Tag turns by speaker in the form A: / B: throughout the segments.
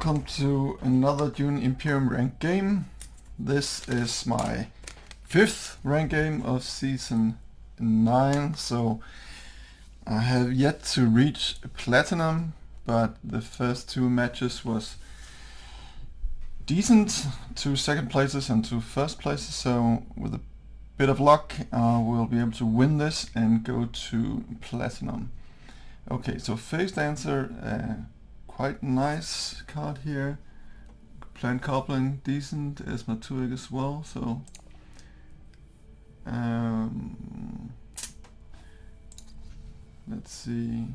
A: welcome to another DUNE Imperium ranked game. This is my 5th ranked game of season 9, so I have yet to reach platinum, but the first 2 matches was decent, 2 second places and 2 first places, so with a bit of luck we'll be able to win this and go to platinum. Okay, so Phase Dancer, quite nice card here. Plant coupling, decent. Esmatuig as well, so let's see.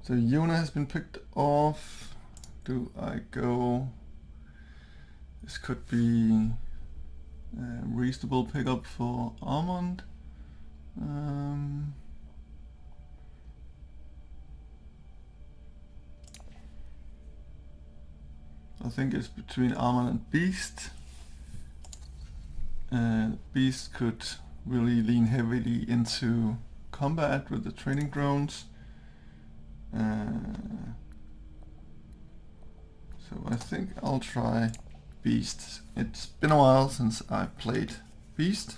A: So Yuna has been picked off. Do I go? This could be a reasonable pickup for Armand. I think it's between Armand and Beast. Beast could really lean heavily into combat with the training drones. So I think I'll try Beast. It's been a while since I played Beast.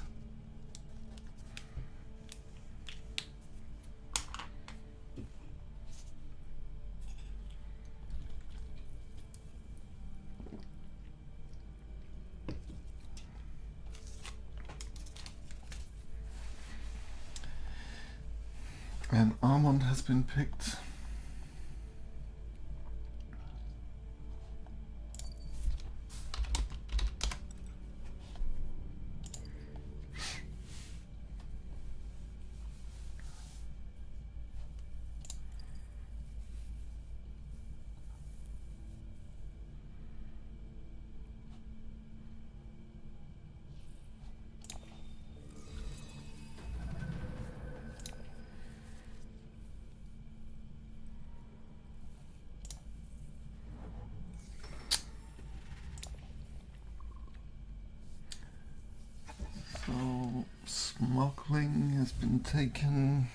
A: And Armand has been picked. So smuggling has been taken.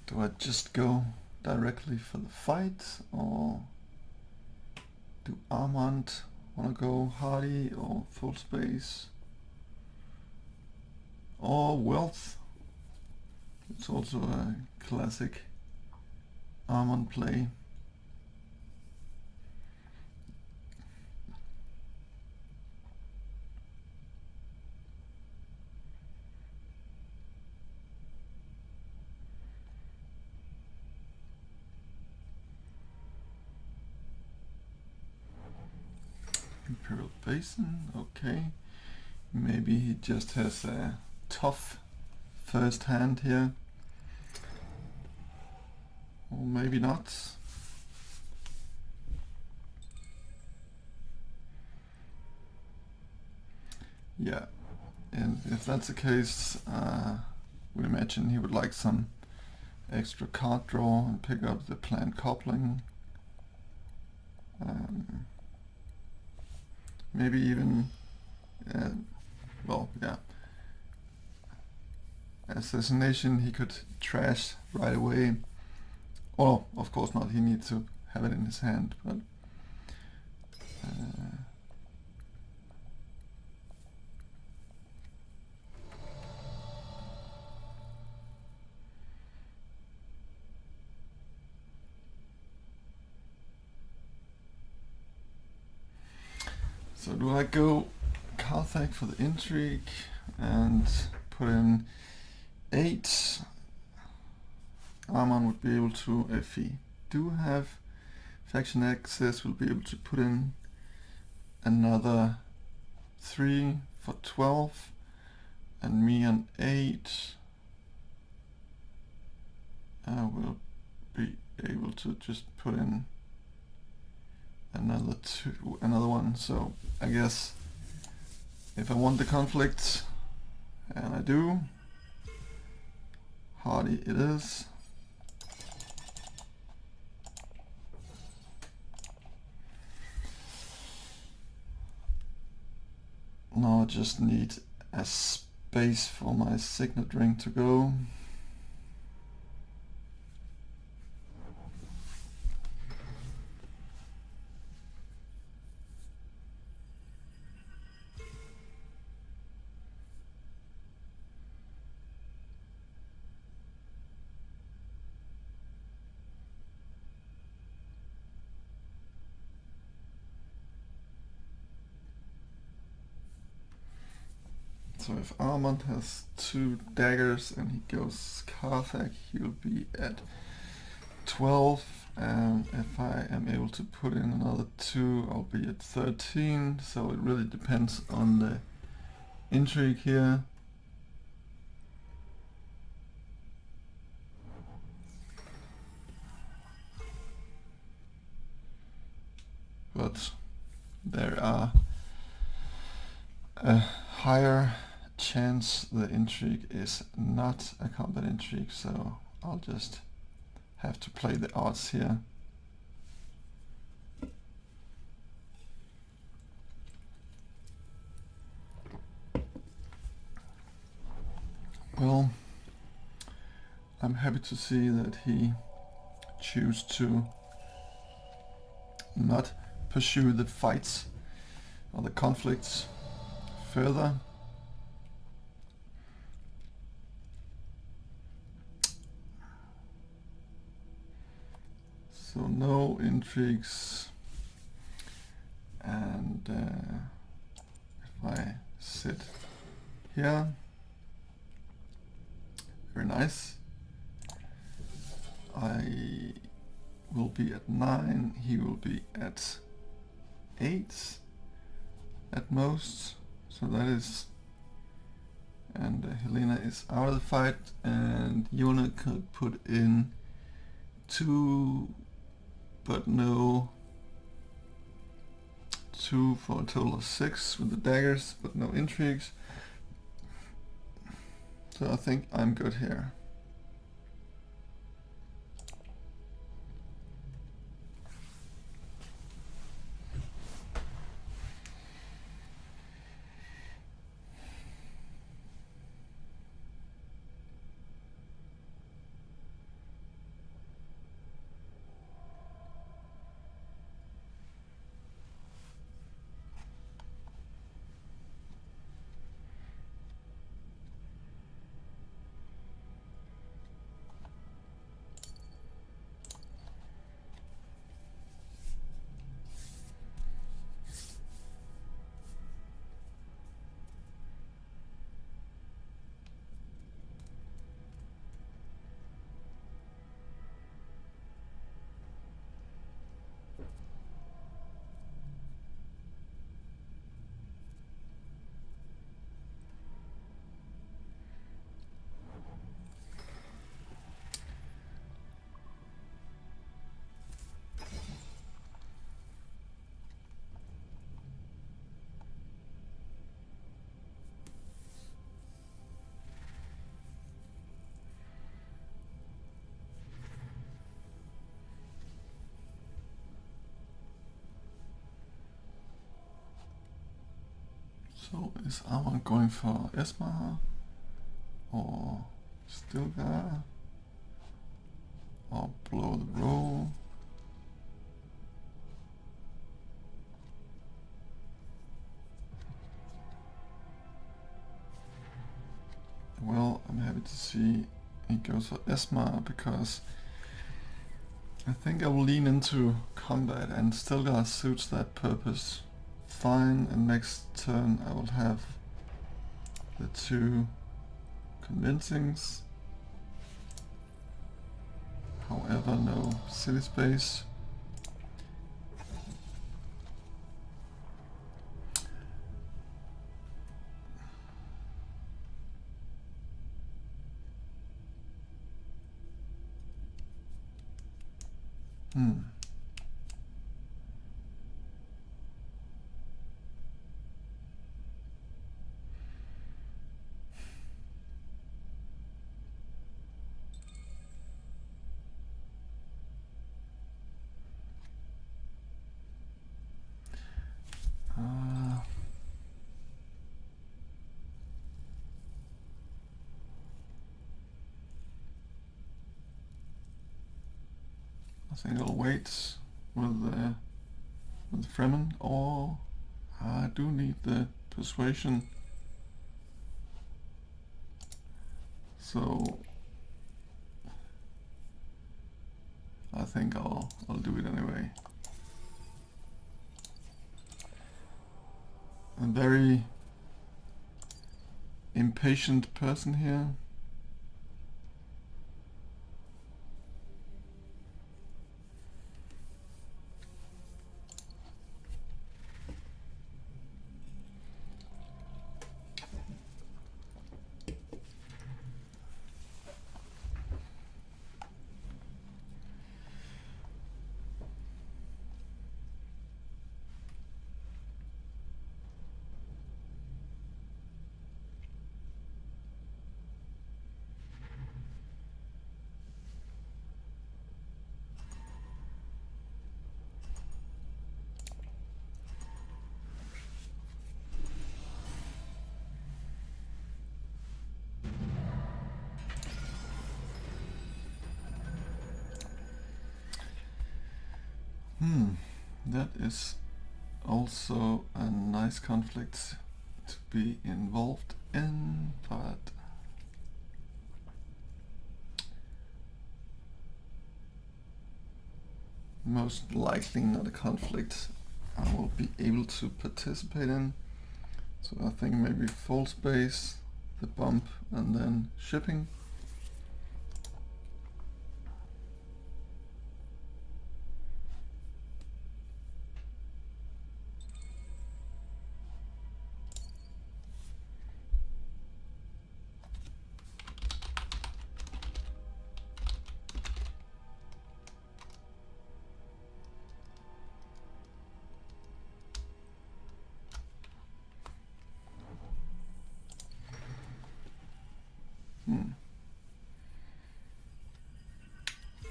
A: Do I just go directly for the fight, or do Armand want to go hardy or full space or wealth? It's also a classic Armand play. Imperial Basin, okay. Maybe he just has a tough first hand here. Or maybe not. Yeah, and if that's the case, I would imagine he would like some extra card draw and pick up the plant coupling. Maybe even, well, yeah, assassination he could trash right away. Well, of course not, he needs to have it in his hand, but so do I go Carthag for the intrigue and put in 8? Armand would be able to, if he do have faction access, will be able to put in another 3 for 12, and me on 8. I will be able to just put in another one. So I guess if I want the conflict, and I do, hardy it is. Now I just need a space for my signet ring to go. So if Armand has 2 daggers and he goes Carthag, he'll be at 12, and if I am able to put in another 2, I'll be at 13, so it really depends on the intrigue here. But there are a higher chance the intrigue is not a combat intrigue, so I'll just have to play the odds here. Well, I'm happy to see that he chose to not pursue the fights or the conflicts further. So no intrigues, and if I sit here, very nice. I will be at 9, he will be at 8 at most, so that is, and Helena is out of the fight, and Yona could put in 2, but no, 2 for a total of 6 with the daggers, but no intrigues. So I think I'm good here. So is Armand going for Esmar or Stilgar or blow the roll? Well, I'm happy to see he goes for Esmar because I think I will lean into combat, and Stilgar suits that purpose fine, and next turn I will have the 2 convincings. However, no city space. I think I'll wait with Fremen, or I do need the persuasion. So I think I'll do it anyway. I'm very impatient person here. That is also a nice conflict to be involved in, but most likely not a conflict I will be able to participate in. So I think maybe full space, the bump, and then shipping.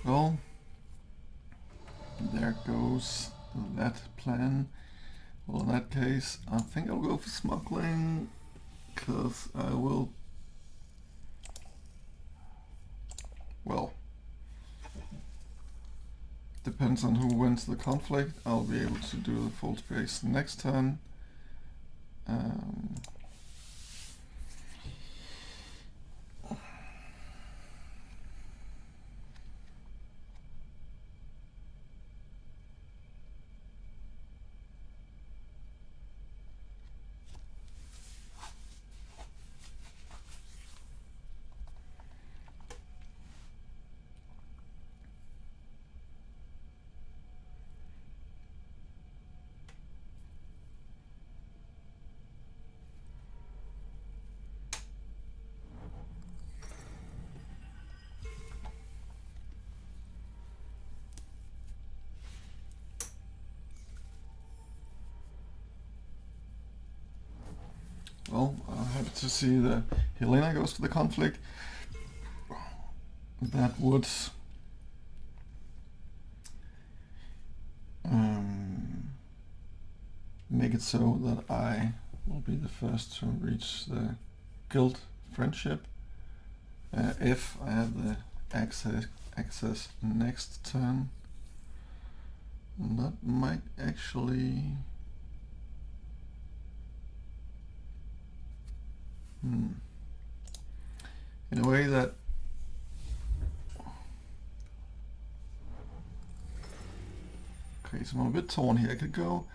A: Well, there goes that plan. Well, in that case, I think I'll go for smuggling, because I will, well, depends on who wins the conflict. I'll be able to do the full space next turn. Well, I'm happy to see that Helena goes for the conflict. That would make it so that I will be the first to reach the guild friendship if I have the access next turn. And that might actually in a way that okay, so I'm a bit torn here. I could go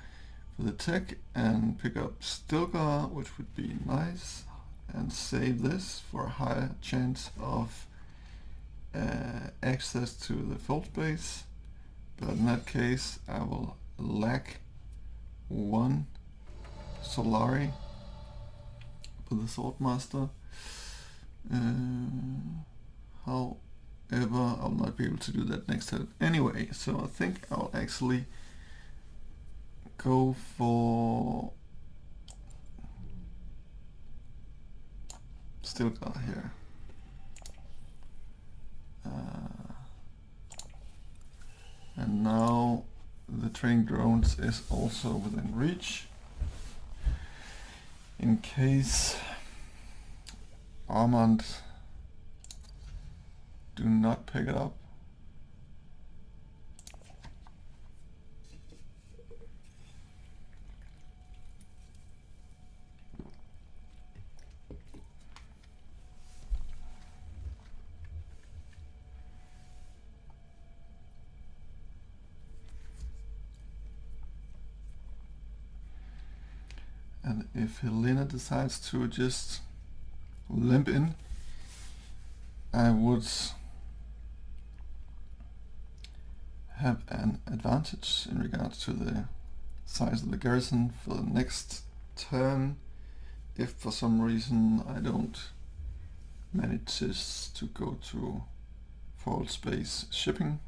A: for the tech and pick up Stilgar, which would be nice, and save this for a higher chance of access to the fault base. But in that case, I will lack one Solari for the Swordmaster. However, I'll not be able to do that next turn anyway, so I think I'll actually go for Stilgar here. And now the train drones is also within reach. In case Armand do not pick it up. And if Helena decides to just limp in, I would have an advantage in regards to the size of the garrison for the next turn if for some reason I don't manage to go to forward space shipping.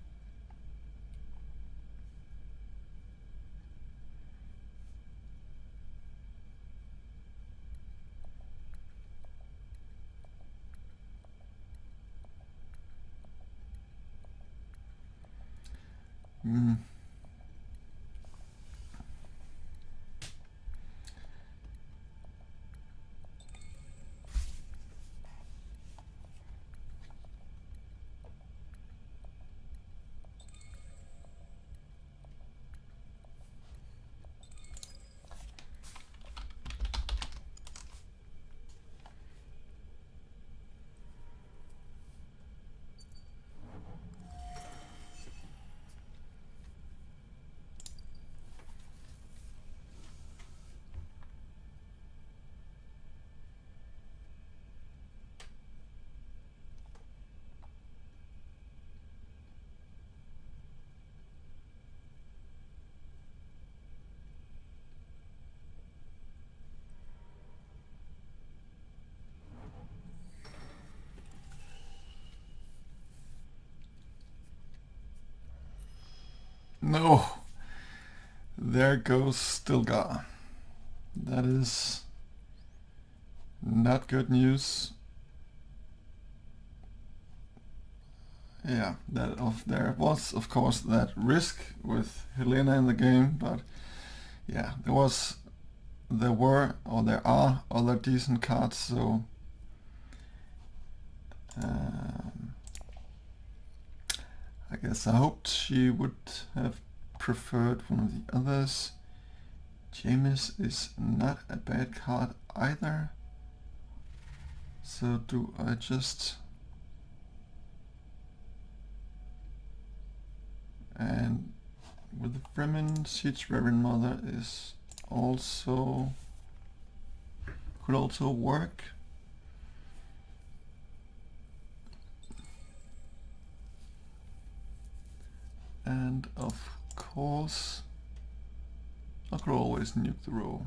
A: No, there goes Stilgar. That is not good news. Yeah, there was of course that risk with Helena in the game, but yeah, there are other decent cards, so I guess I hoped she would have preferred one of the others. James is not a bad card either. So do I just... And with the Fremen, Siege Reverend Mother is also... could also work. And of course, I could always nuke the row.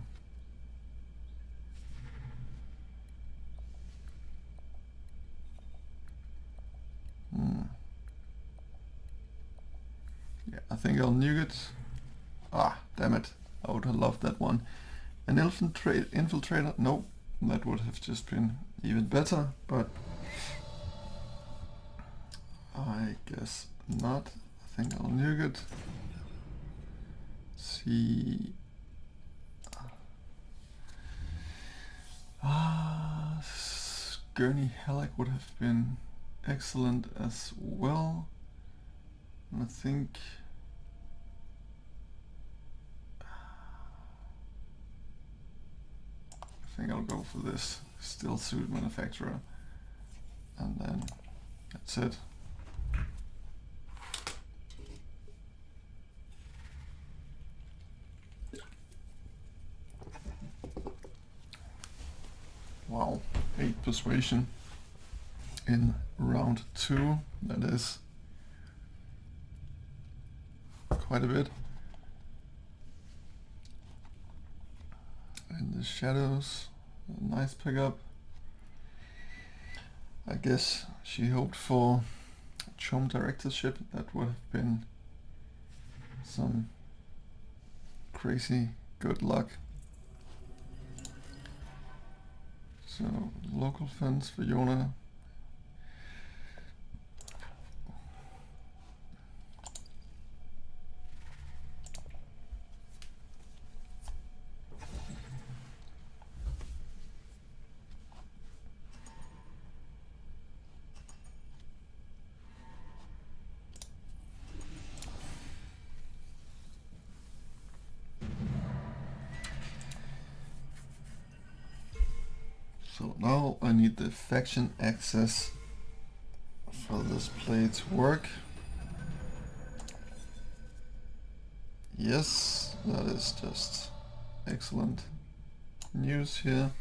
A: Yeah, I think I'll nuke it. Ah, damn it. I would have loved that one. An infiltrator? Nope. That would have just been even better, but I guess not. I think I'll nuke it. See. Gurney Halleck would have been excellent as well. I think I'll go for this Steel Suit Manufacturer, and then that's it. Wow, 8 persuasion in round 2. That is quite a bit. In the shadows, a nice pickup. I guess she hoped for Chom directorship. That would have been some crazy good luck. So local fence for Yona. So now I need the faction access for this play to work. Yes, that is just excellent news here.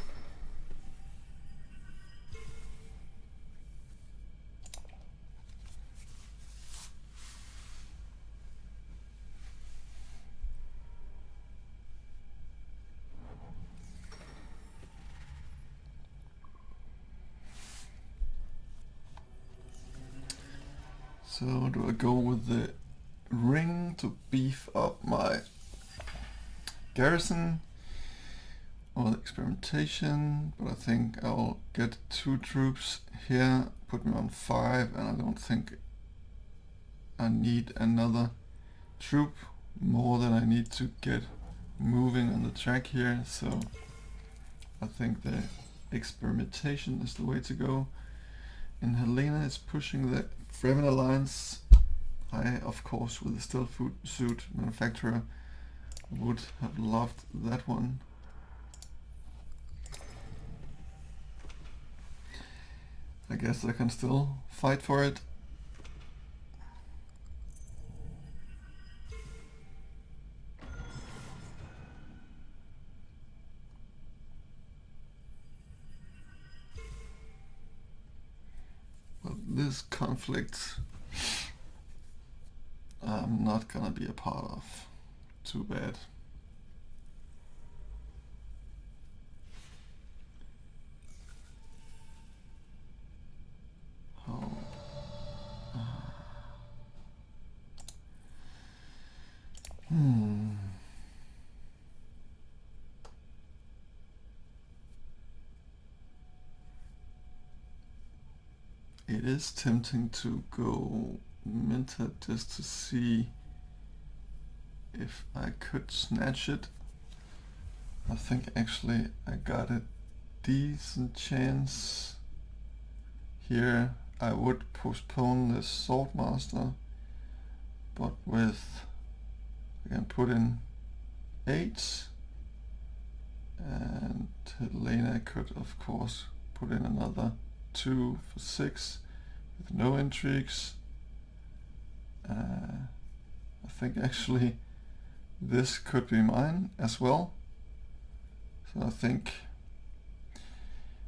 A: So do I go with the ring to beef up my garrison or the experimentation? But I think I'll get 2 troops here, put me on 5, and I don't think I need another troop more than I need to get moving on the track here. So I think the experimentation is the way to go. And Helena is pushing the Fremen Alliance. I, of course, with the stealth suit manufacturer, would have loved that one. I guess I can still fight for it. But this conflict I'm not gonna be a part of. Too bad. Oh. It is tempting to go Minter just to see if I could snatch it. I think actually I got a decent chance here. I would postpone the Swordmaster, but with I can put in 8, and Helena could of course put in another 2 for 6 with no intrigues. I think actually this could be mine as well. So I think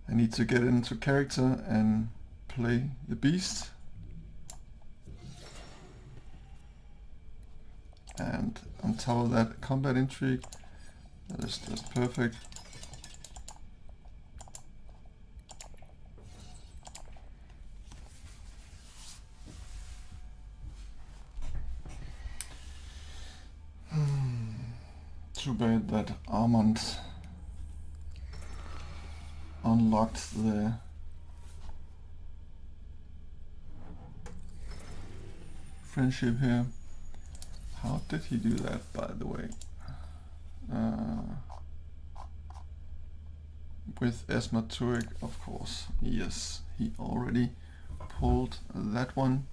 A: I need to get into character and play the Beast. And on top of that, combat intrigue. That is just perfect. Too bad that Armand unlocked the friendship here. How did he do that, by the way? With Esma Turek, of course. Yes, he already pulled that one.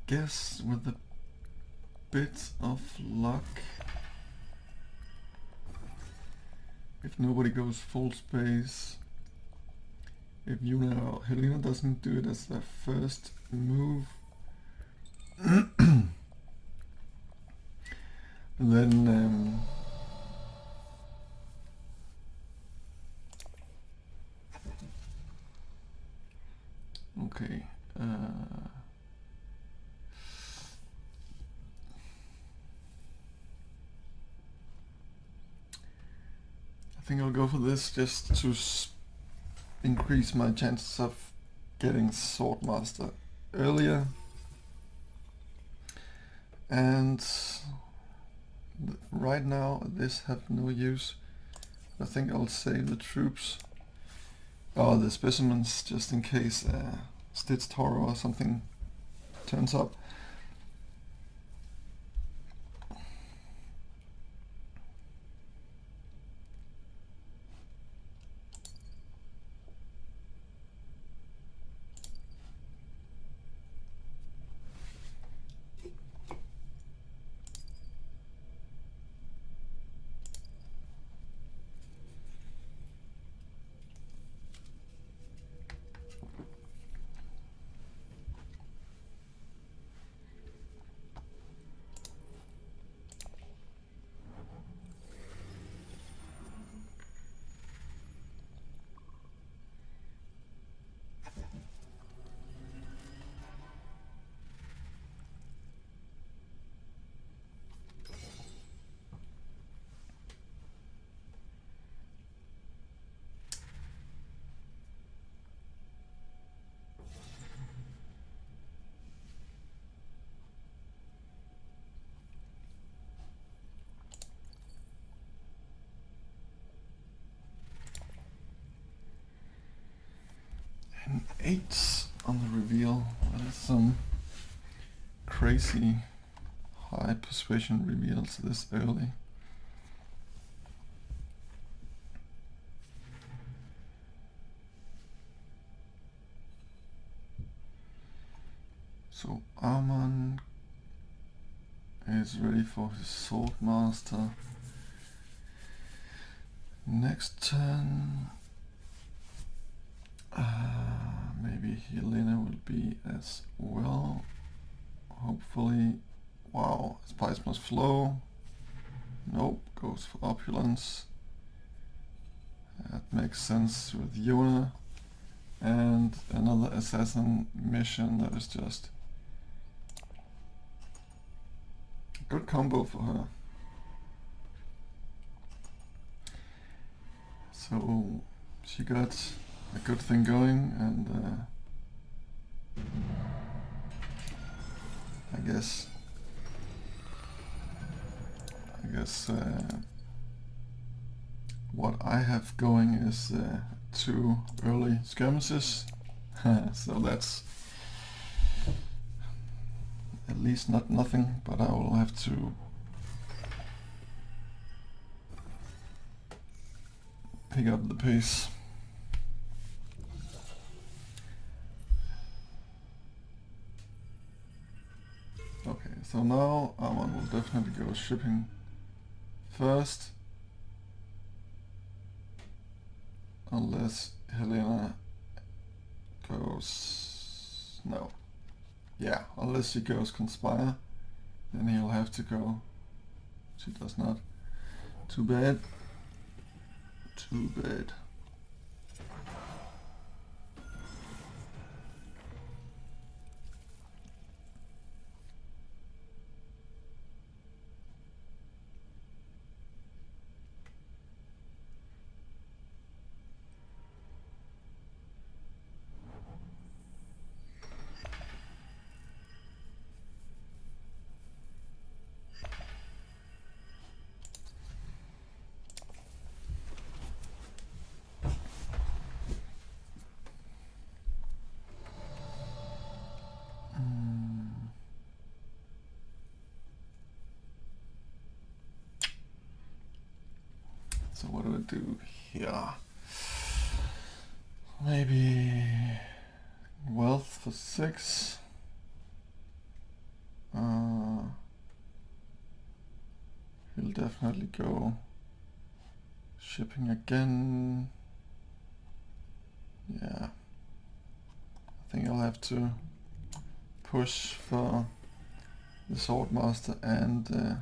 A: Guess with a bit of luck, if nobody goes full space, if Yuna or Helena doesn't do it as their first move, then okay. I think I'll go for this just to increase my chances of getting Swordmaster earlier. And right now this have no use. I think I'll save the troops Oh, the specimens, just in case Stitch Toro or something turns up. An 8 on the reveal. That is some crazy high persuasion reveals this early. So Arman is ready for his Sword Master. Next turn, maybe Helena will be as well. Hopefully. Wow, Spice must flow. Nope, goes for Opulence. That makes sense with Yona. And another assassin mission that is just a good combo for her. So she got a good thing going, and I guess what I have going is 2 early skirmishes, so that's at least not nothing, but I will have to pick up the pace. Okay, so now Arman will definitely go shipping first, unless Helena goes... no. Yeah, unless she goes Conspire, then he'll have to go. She does not. Too bad. Too bad. So what do I do here? Maybe wealth for 6. He'll definitely go shipping again. Yeah, I think I'll have to push for the Swordmaster and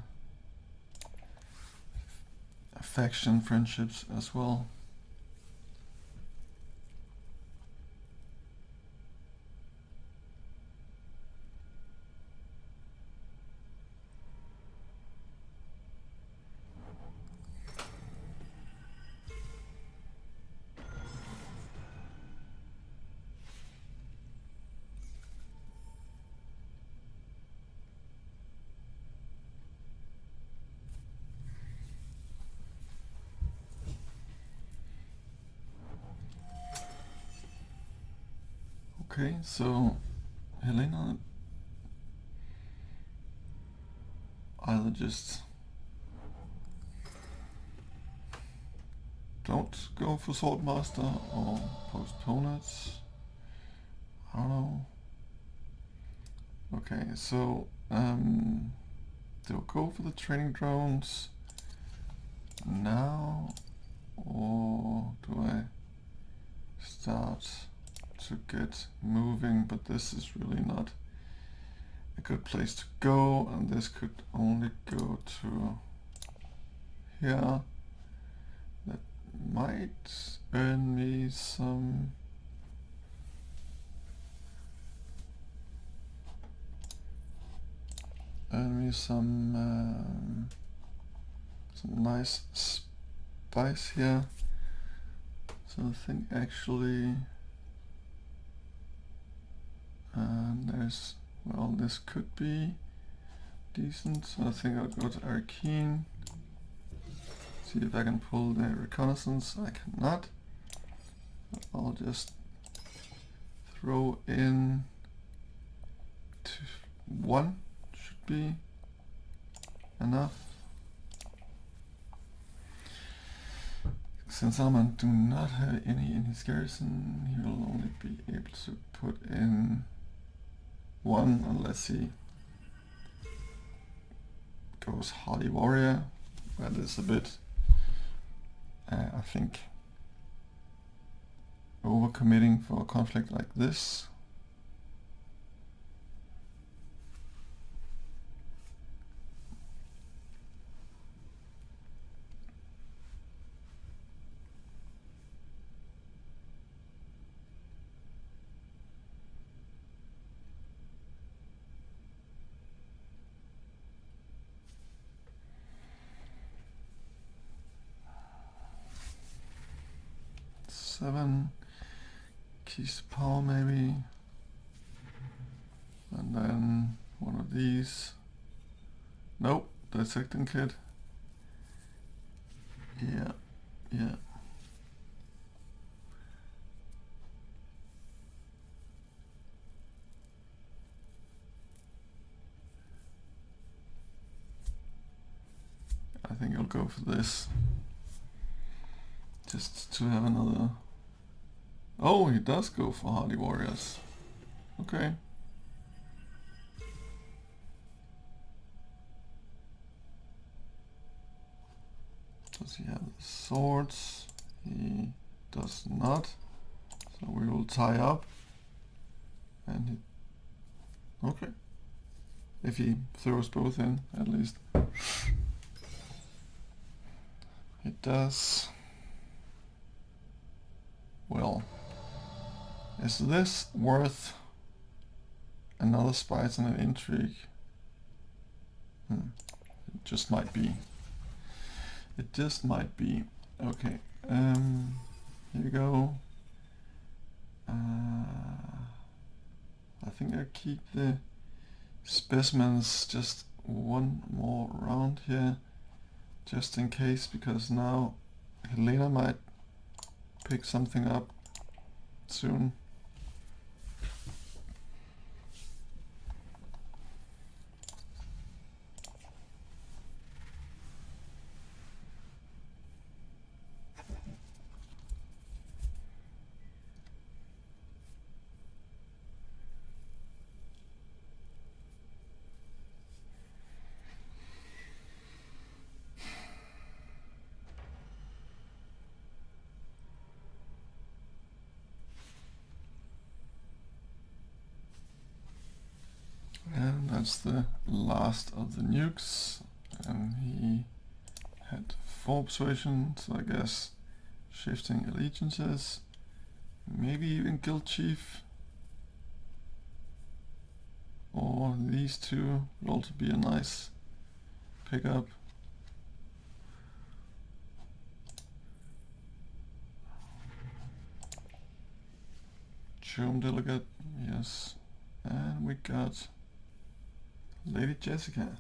A: faction friendships as well. Okay, so Helena either just don't go for Swordmaster or postpone it. I don't know. Okay, so they'll go for the training drones now, or do I start to get moving? But this is really not a good place to go, and this could only go to here. That might earn me some some nice spice here. So I think actually there's, well, this could be decent. So I think I'll go to Arcane. See if I can pull the reconnaissance. I cannot. I'll just throw in one, should be enough. Since Armand do not have any in his garrison, he will only be able to put in one unless he goes Hardy Warrior. That is a bit, I think, overcommitting for a conflict like this. Seven keys to power maybe, and then one of these. Nope, dissecting kit. Yeah. I think I'll go for this. Just to have another. Oh, he does go for Hardy Warriors. Okay. Does he have the swords? He does not. So we will tie up. And he. Okay. If he throws both in, at least. It does. Well, is this worth another spice and an intrigue? It just might be. It just might be. Okay, here we go. I think I keep the specimens just one more round here, just in case, because now Helena might pick something up soon. And that's the last of the nukes, and he had 4 persuasion, so I guess shifting allegiances, maybe even guild chief, or these two would also be a nice pickup. Chome delegate, yes, and we got Lady Jessica.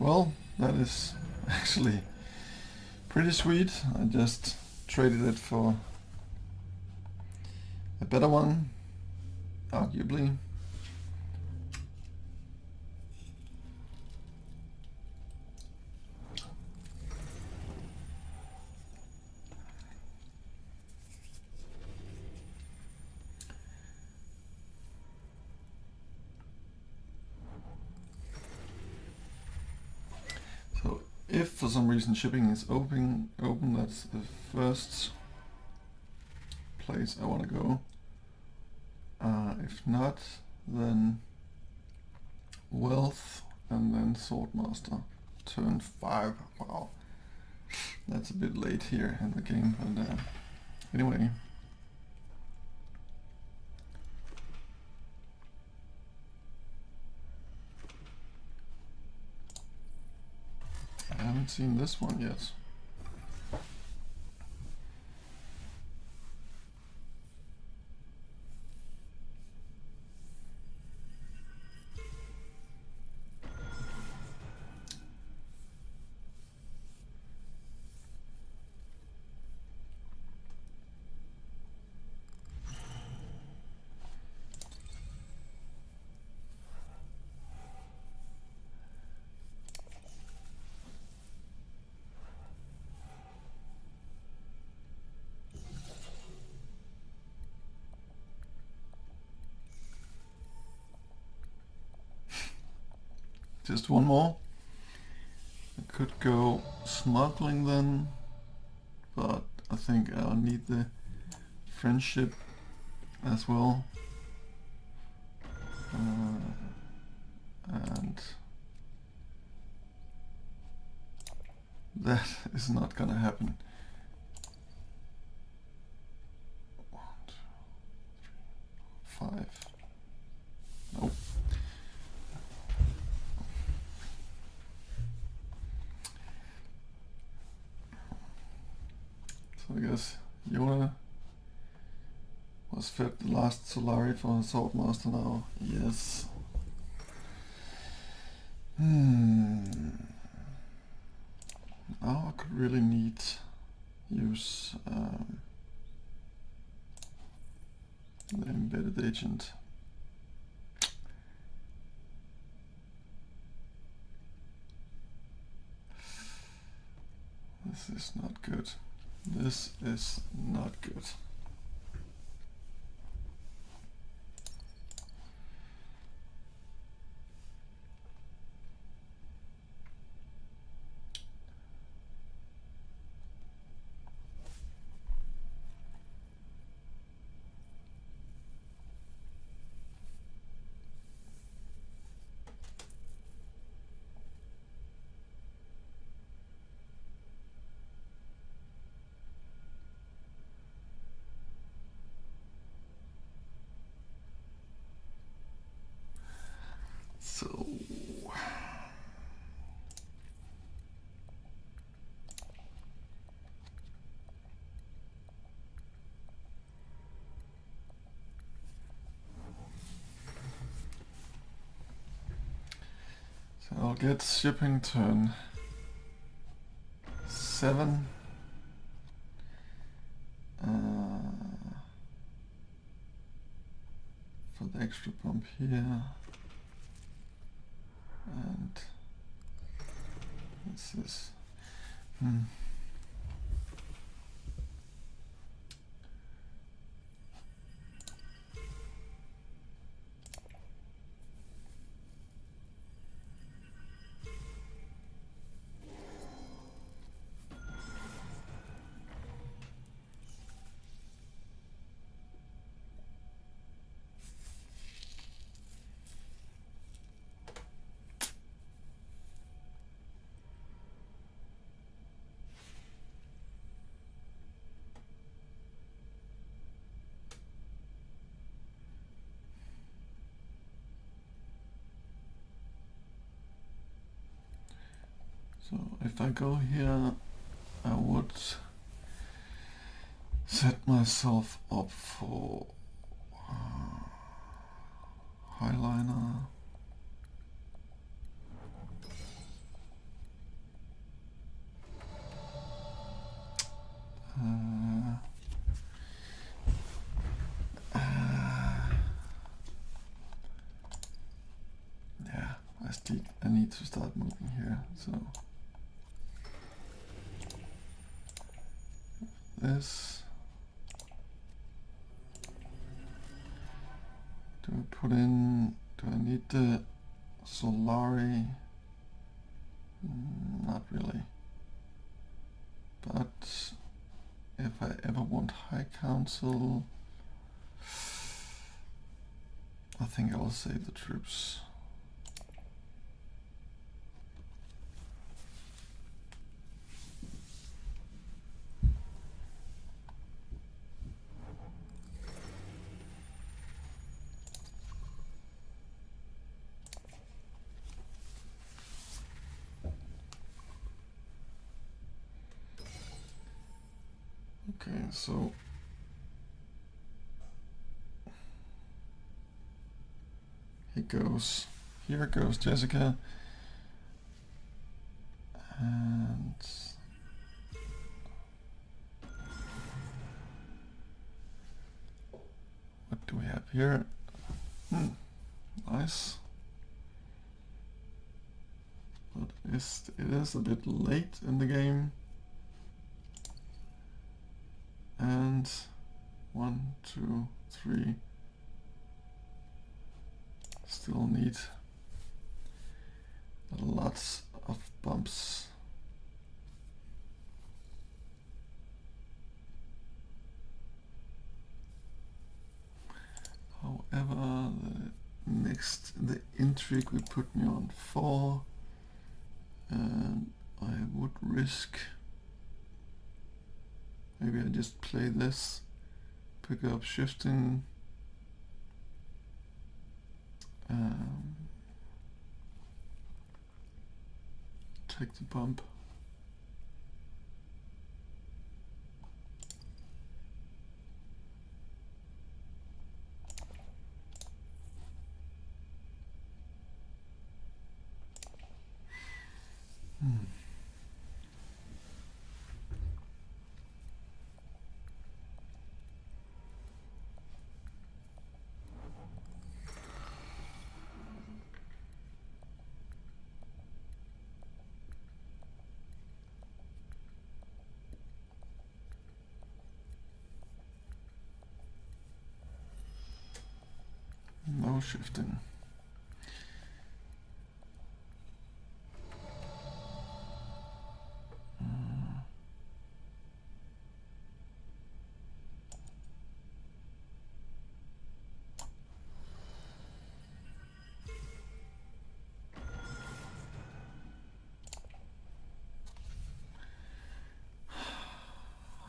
A: Well, that is actually pretty sweet. I just traded it for a better one, arguably. So if for some reason shipping is open, that's the first place I want to go. If not, then wealth and then swordmaster. Turn 5. Wow, that's a bit late here in the game, but anyway. I haven't seen this one yet. Just one more. I could go smuggling then, but I think I'll need the friendship as well. And that is not gonna happen. 1, 2, 3, 5. Nope. So I guess Yona was fed the last Solari for a Swordmaster now. Yes. Now I could really use the embedded agent. This is not good. This is not good. So I'll get shipping turn 7. For the extra pump here. And this is so if I go here, I would set myself up for highliner. I need to start moving here. So this. Do I put in? Do I need the Solari? Not really. But if I ever want High Council, I think I'll save the troops. Okay, so here goes Jessica, and what do we have here? Nice, but it is a bit late in the game. And 1, 2, 3. Still need lots of bumps. However, the intrigue will put me on 4, and I would risk. Maybe I just play this, pick up shifting, take the bump. No shifting.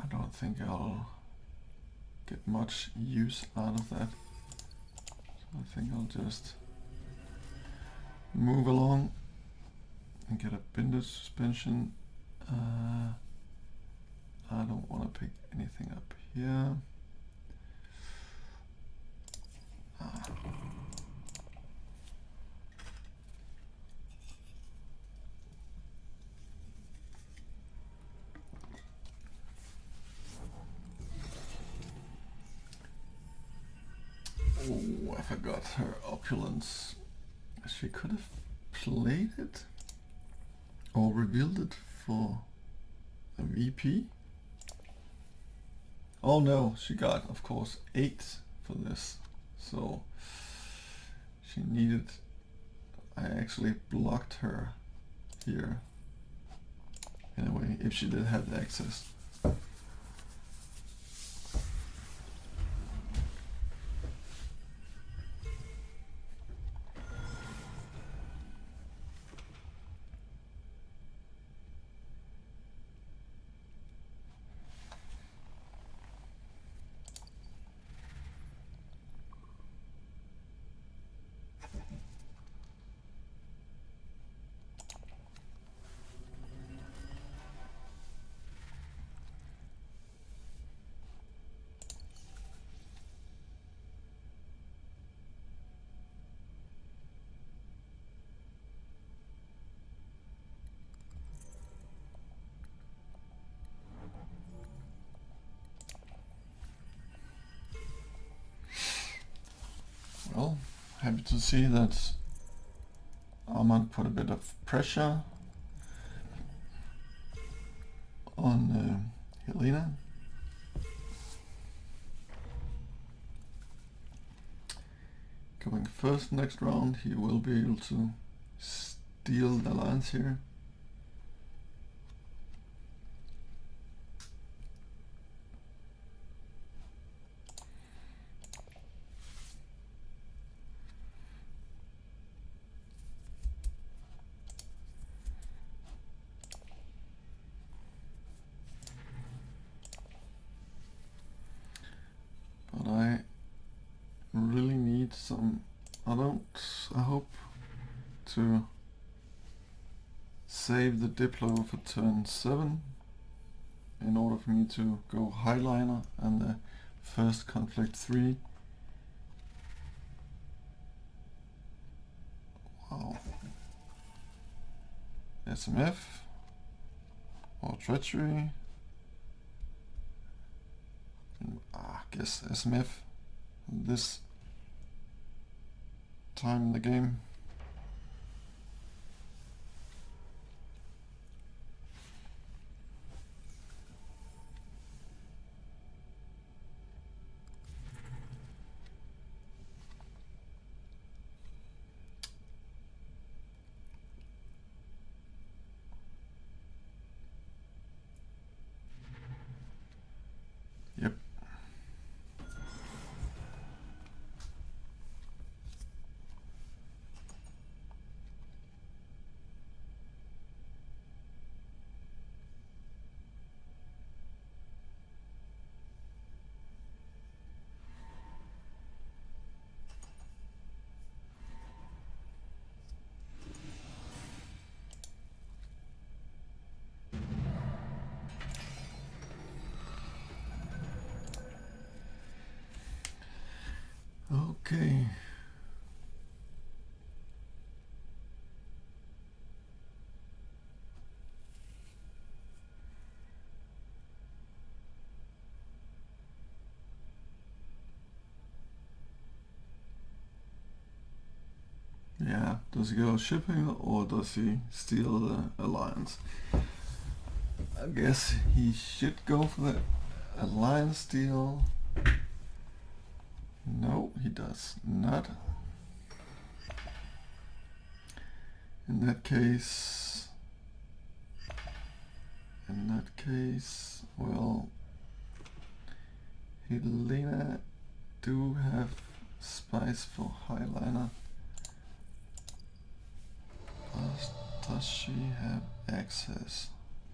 A: I don't think I'll get much use out of that. I think I'll just move along and get a bindage suspension. I don't want to pick anything up here. Oh, I forgot her opulence. She could have played it or revealed it for a VP. Oh no, she got, of course, 8 for this. So she needed, I actually blocked her here. Anyway, if she did have the access. Well, happy to see that Armand put a bit of pressure on Helena. Going first next round, he will be able to steal the alliance here. But I really need some, I hope to save the Diplo for turn 7 in order for me to go Highliner and the first conflict 3. Wow. SMF or treachery. I guess SMF this time in the game. Yep. Okay. Yeah, does he go shipping or does he steal the alliance? I guess he should go for the alliance deal. No, he does not. In that case, well, Helena do have spice for Highliner. Does she have access?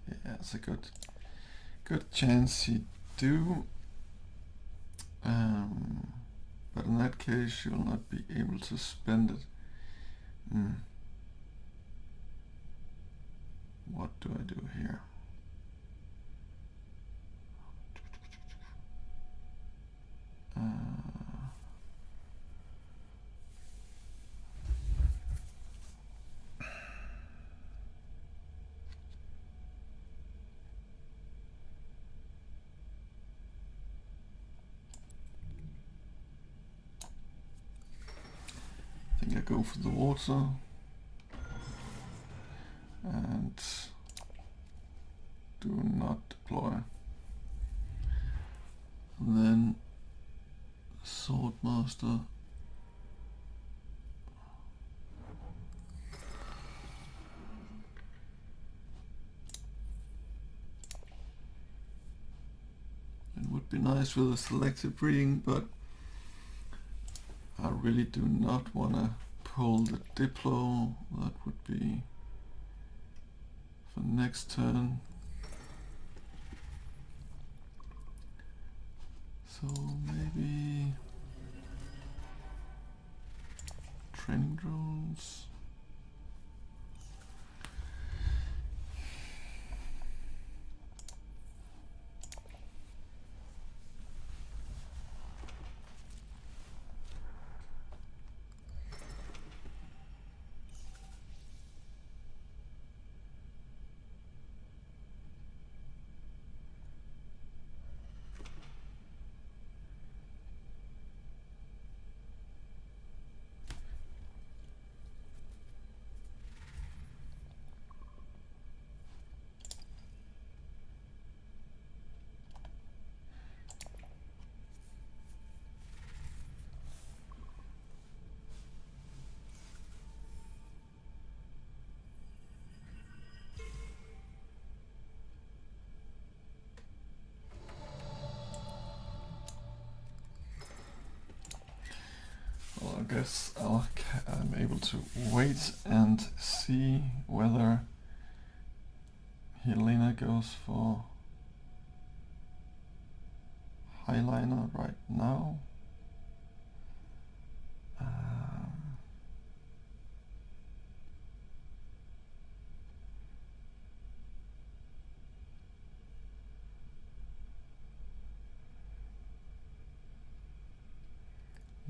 A: Yeah, it's a good chance she do. But in that case, she will not be able to spend it. What do I do here? I think I go for the water and do not deploy. Then Swordmaster. It would be nice with a selective breeding, but I really do not want to pull the Diplo. That would be for next turn. So maybe training drones. guess I'm able to wait and see whether Helena goes for highliner right now.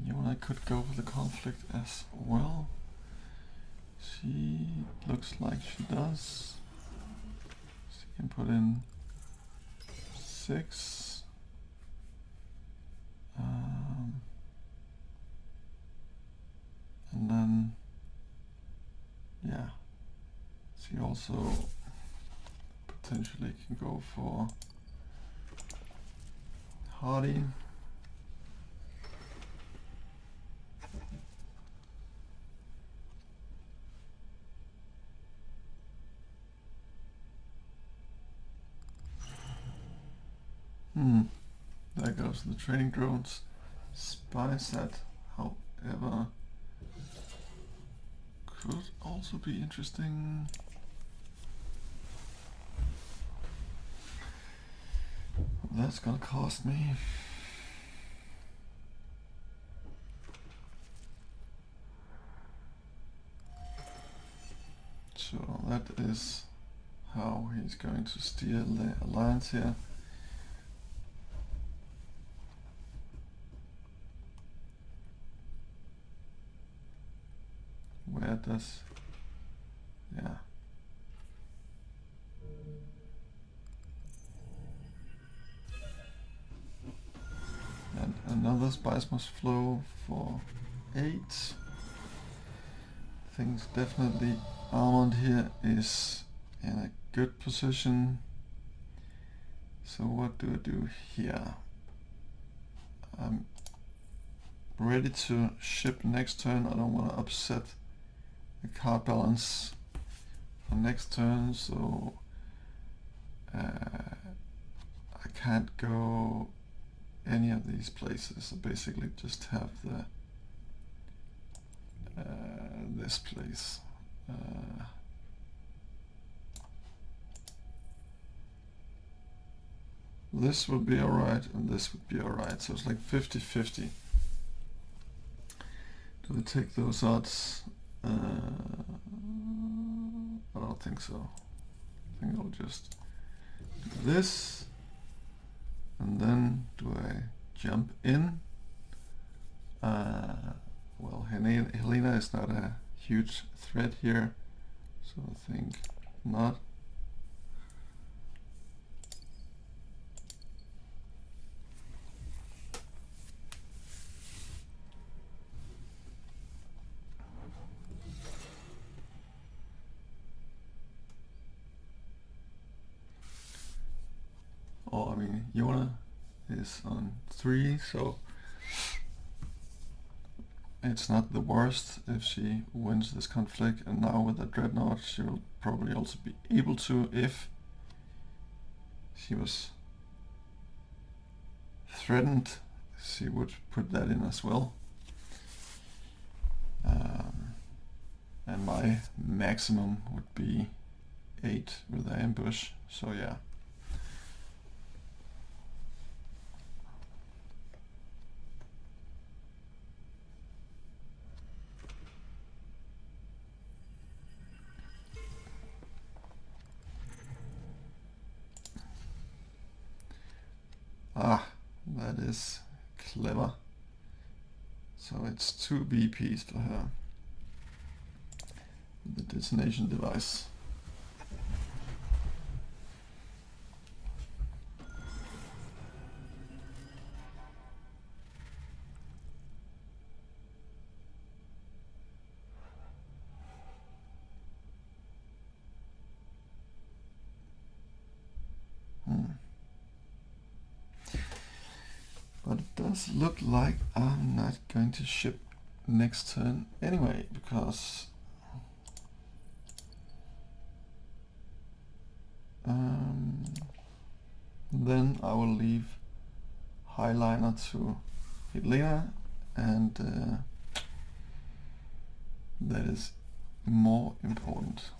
A: Yona could go for the conflict as well. She looks like she does. She can put in 6. And then, yeah, she also potentially can go for Hardy. There goes the training drones. Spy set, however, could also be interesting. That's gonna cost me. So that is how he's going to steer the alliance here. Where does, yeah. And another spice must flow for 8. Things definitely Armand here is in a good position. So what do I do here? I'm ready to ship next turn. I don't want to upset the card balance for next turn, so I can't go any of these places. I basically just have the this place. This would be alright and this would be alright, so it's like 50-50. Do I take those odds? I don't think so. I think I'll just do this, and then do I jump in? Well, Helena is not a huge threat here, so I think not. Oh, I mean, Yona is on 3, so it's not the worst if she wins this conflict, and now with the Dreadnought she will probably also be able to if she was threatened. She would put that in as well. And my maximum would be 8 with the ambush, so yeah. Ah, that is clever. So it's 2 BPs for her. The detonation device. But it does look like I'm not going to ship next turn anyway, because then I will leave highliner to Helena, and that is more important.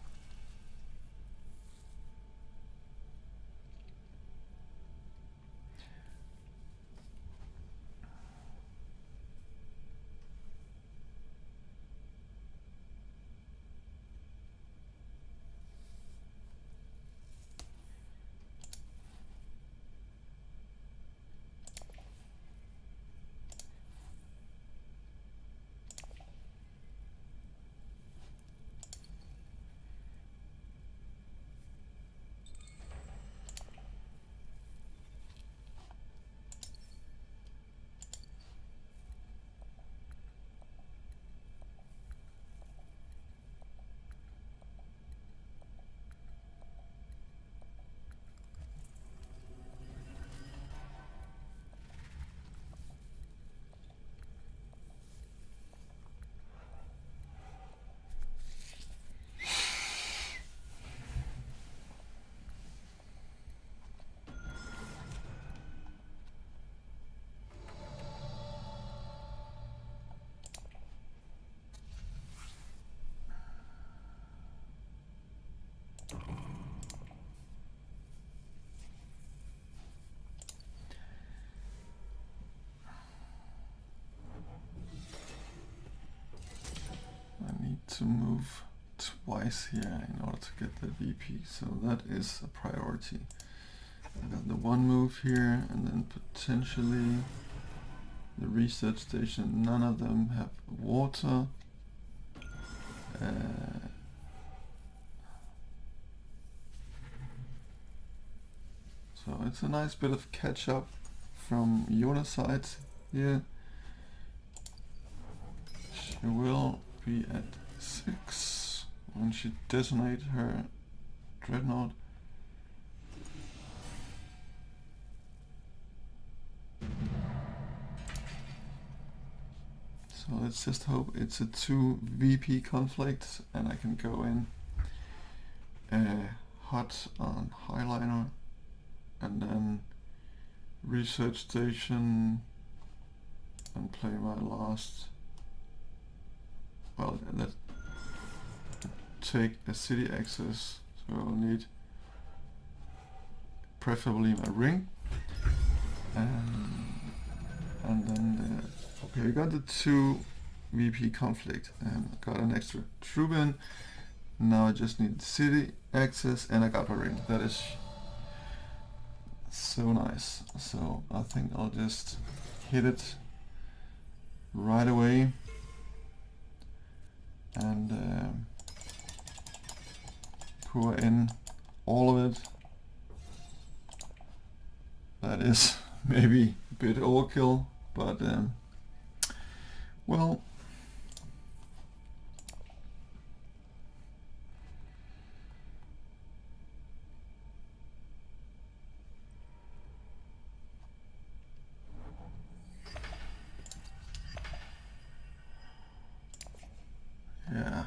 A: To move twice here in order to get the VP, so that is a priority. I got the one move here, and then potentially the research station. None of them have water. So it's a nice bit of catch up from Yona's side here. She will be at 6 when she detonates her dreadnought. So let's just hope it's a 2 VP conflict and I can go in hot on Highliner and then research station and play my last. Well, let's take a city access, so I'll need preferably my ring. And then okay, we got the 2 VP conflict and got an extra troop in. Now I just need city access and I got my ring. That is so nice. So I think I'll just hit it right away and pour in all of it. That is maybe a bit overkill, but well, yeah.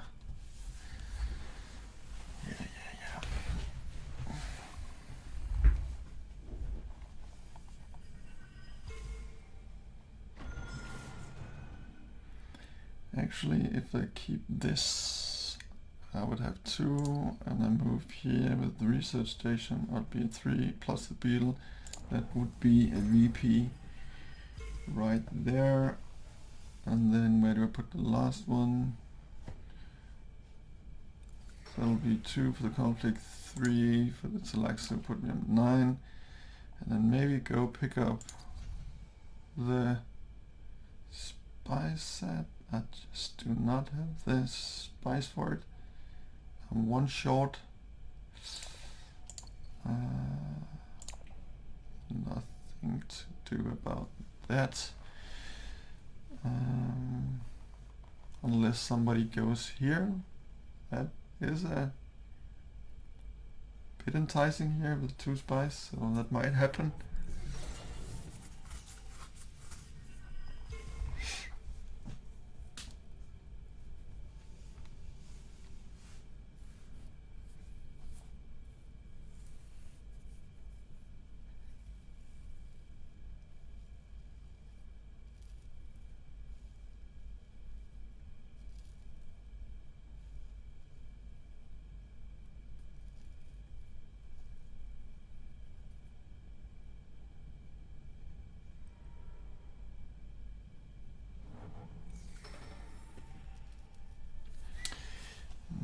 A: Actually, if I keep this, I would have 2 and then move here with the research station. I'd be 3 plus the beetle. That would be a VP right there. And then where do I put the last one? So that'll be 2 for the conflict, 3 for the select, so put me on 9. And then maybe go pick up the spice set. I just do not have the spice for it. I'm 1 short. Nothing to do about that. Unless somebody goes here. That is a bit enticing here with 2 spice, so that might happen.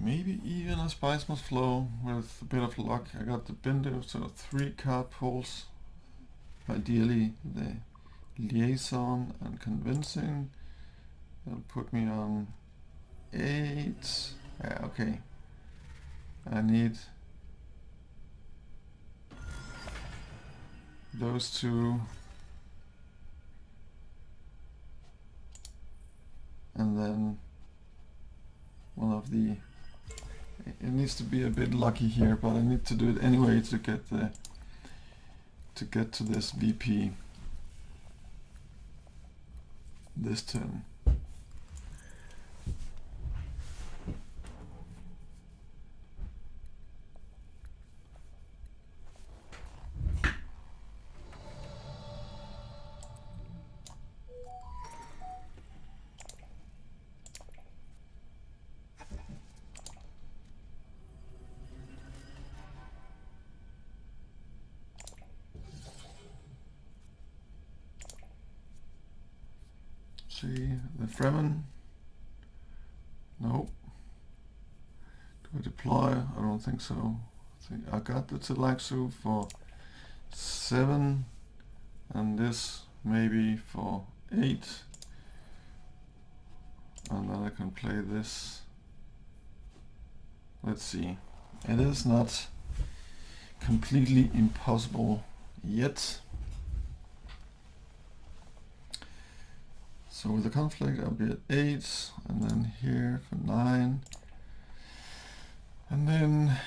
A: maybe even a Spice Must Flow with a bit of luck. I got the Bindo, so 3 card pulls. Ideally the Liaison and Convincing. That'll put me on 8. Yeah, okay. I need those 2. And then one of the... It needs to be a bit lucky here, but I need to do it anyway to get to this VP this turn. See the Fremen. Nope. Do I deploy? I don't think so. I got the Tlaxu for 7 and this maybe for 8. And then I can play this. Let's see. It is not completely impossible yet. So with the conflict I'll be at 8 and then here for 9. And then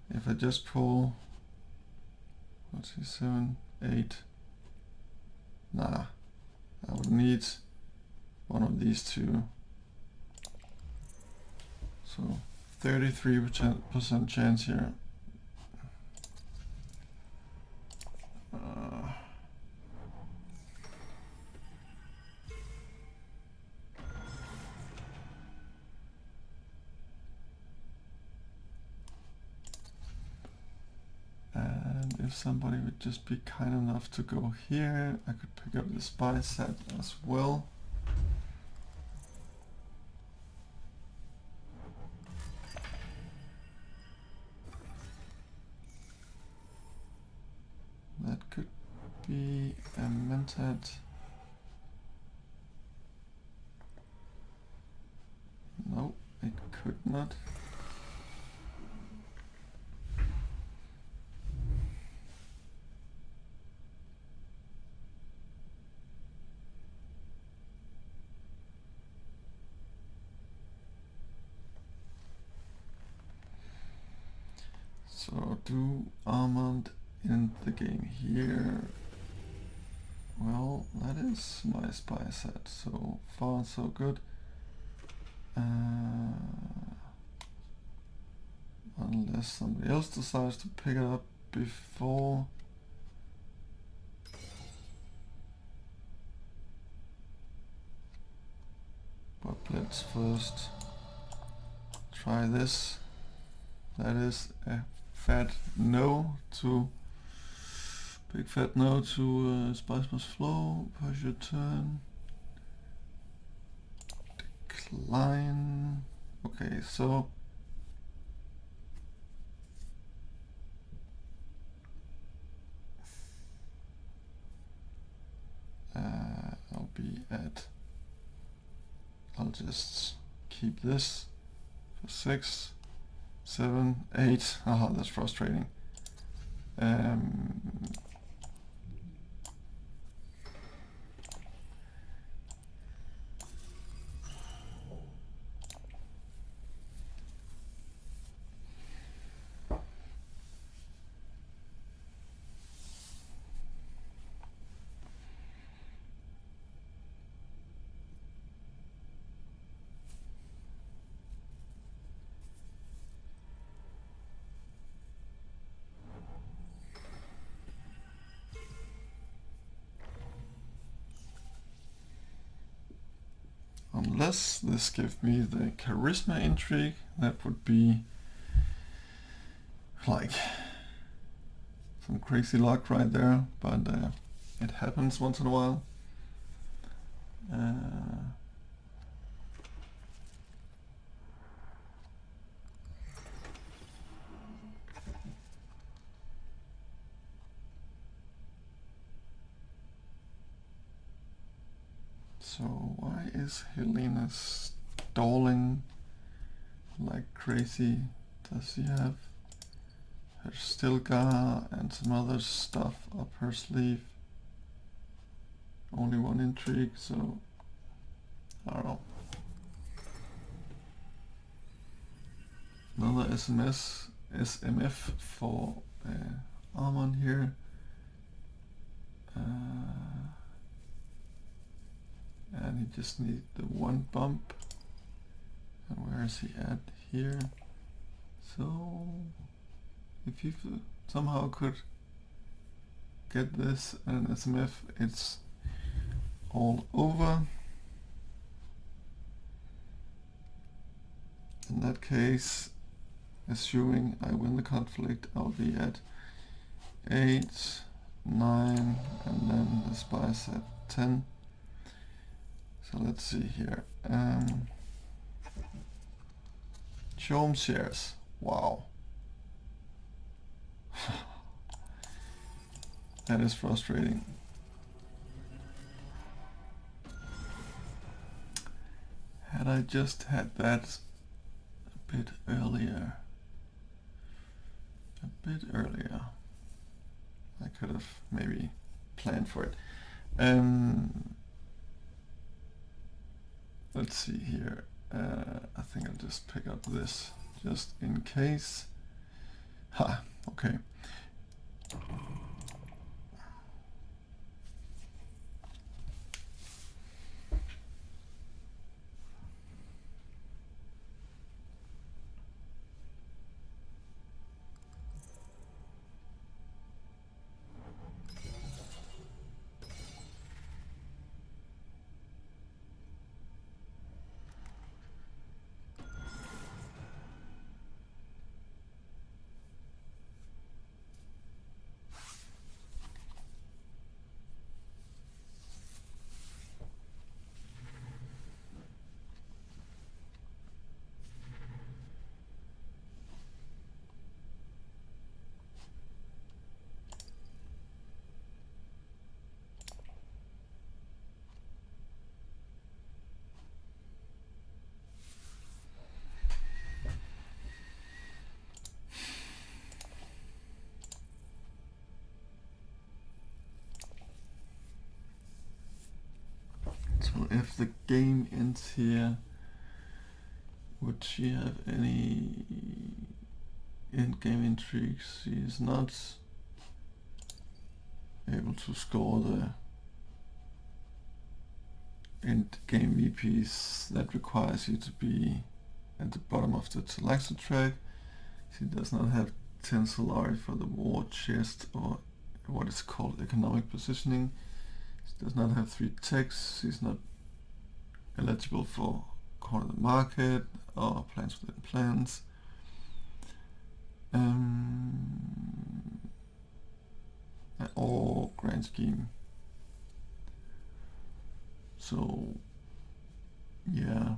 A: if I just pull, let's see, 7, 8, nah, I would need one of these 2. So 33% chance here. And if somebody would just be kind enough to go here, I could pick up the spy set as well. That could be a Mentat. No, it could not. So do Armand in the game here. Well, that is my spy set. So far so good. Unless somebody else decides to pick it up before. But let's first try this. That is a fat no to big fat no to Spice Must Flow. Push your turn. Decline. Okay, so I'll be at. I'll just keep this for 6, 7, 8. Aha, that's frustrating. Unless this gives me the charisma intrigue, that would be like some crazy luck right there, but it happens once in a while. So why is Helena stalling like crazy? Does she have her Stilgar and some other stuff up her sleeve? Only one intrigue, so I don't know. Another SMF for Armon here. And he just needs the one bump. And where is he at here? So if you somehow could get this and SMF, it's all over. In that case, assuming I win the conflict, I'll be at 8, 9, and then the spice at 10. So let's see here. Chome shares. Wow. That is frustrating. Had I just had that a bit earlier, I could have maybe planned for it. Let's see here. I think I'll just pick up this just in case. Ha, okay. So if the game ends here, would she have any in-game intrigues? She is not able to score the end-game VPs that requires you to be at the bottom of the selection track. She does not have 10 Solari for the war chest or what is called economic positioning. She does not have 3 techs. She's not eligible for corner the market or plans within plans. Or grand scheme. So yeah.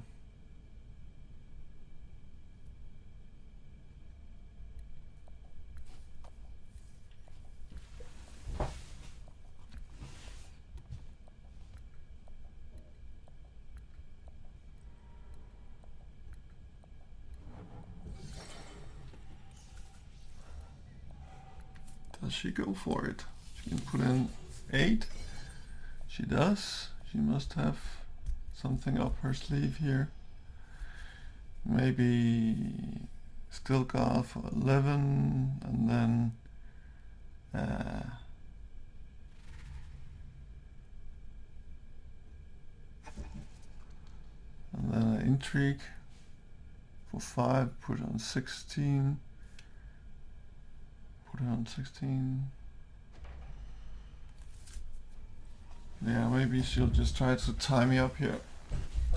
A: Does she go for it? She can put in 8. She does. She must have something up her sleeve here. Maybe Stilgar for 11, and then an intrigue for 5. Put on 16. Put her on 16. Yeah, maybe she'll just try to tie me up here.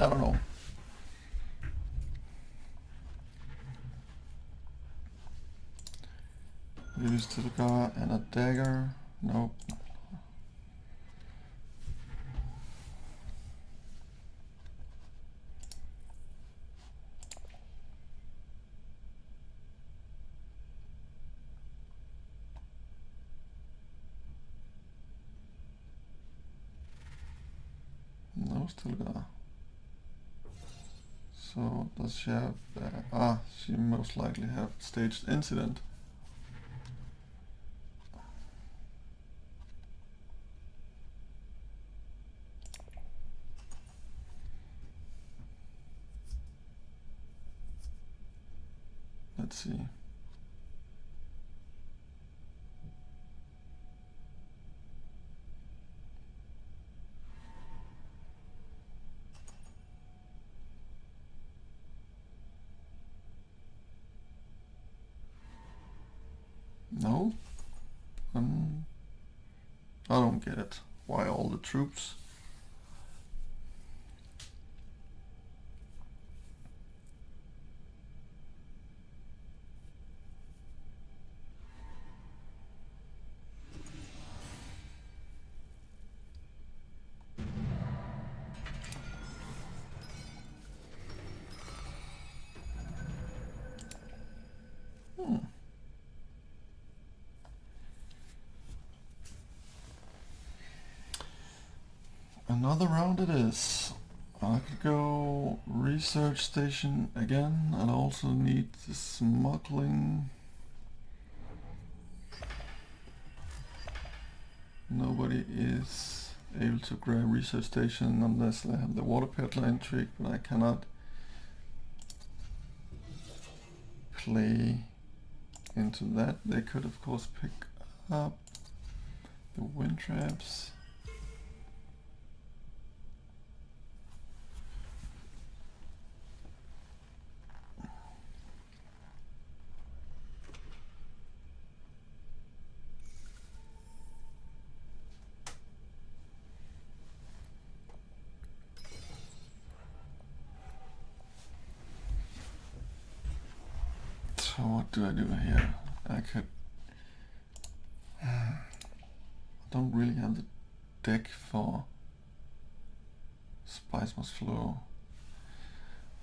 A: I don't know. Use Stilgar and a dagger. Nope. No, still got. So does she have? She most likely have staged incident. Let's see. No? I don't get it. Why all the troops? Another round it is. I could go research station again. I also need the smuggling. Nobody is able to grab research station unless I have the water peddler intrigue, but I cannot play into that. They could of course pick up the wind traps. So what do I do here? I could... I don't really have the deck for Spice Must Flow.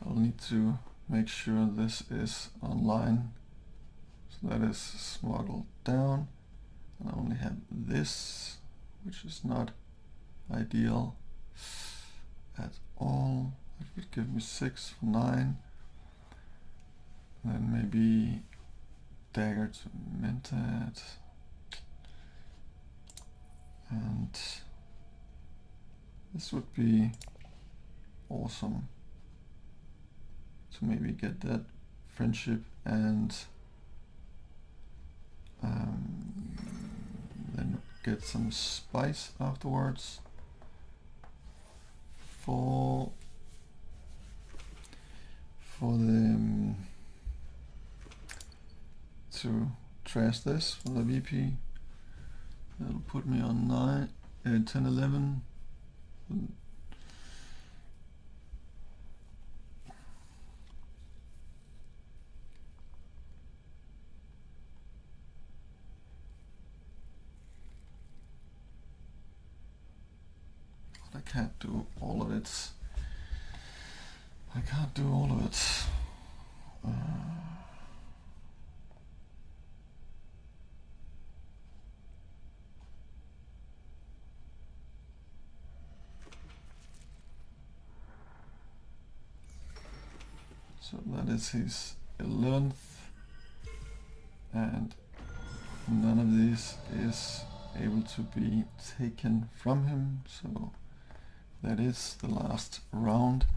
A: I'll need to make sure this is online. So that is smuggled down. And I only have this, which is not ideal at all. It would give me 6 for 9. And then maybe dagger to Mentat. And this would be awesome to maybe get that friendship and then get some spice afterwards for the to trash this for the VP. That'll put me on 10, 11. But I can't do all of it. I can't do all of it. So that is his 11th, and none of these is able to be taken from him, so that is the last round.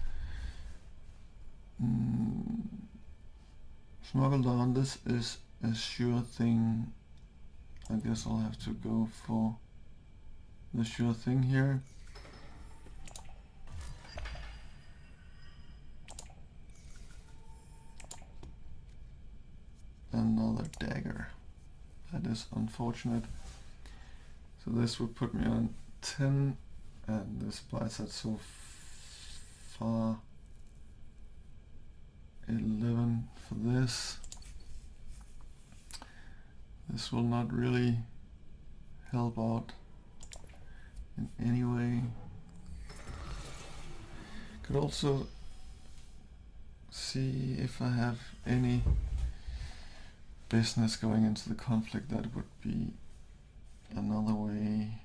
A: Smuggle down, this is a sure thing. I guess I'll have to go for the sure thing here. Another dagger. That is unfortunate. So this would put me on 10, and this splice at so far 11 for this. This will not really help out in any way. Could also see if I have any business going into the conflict. That would be another way.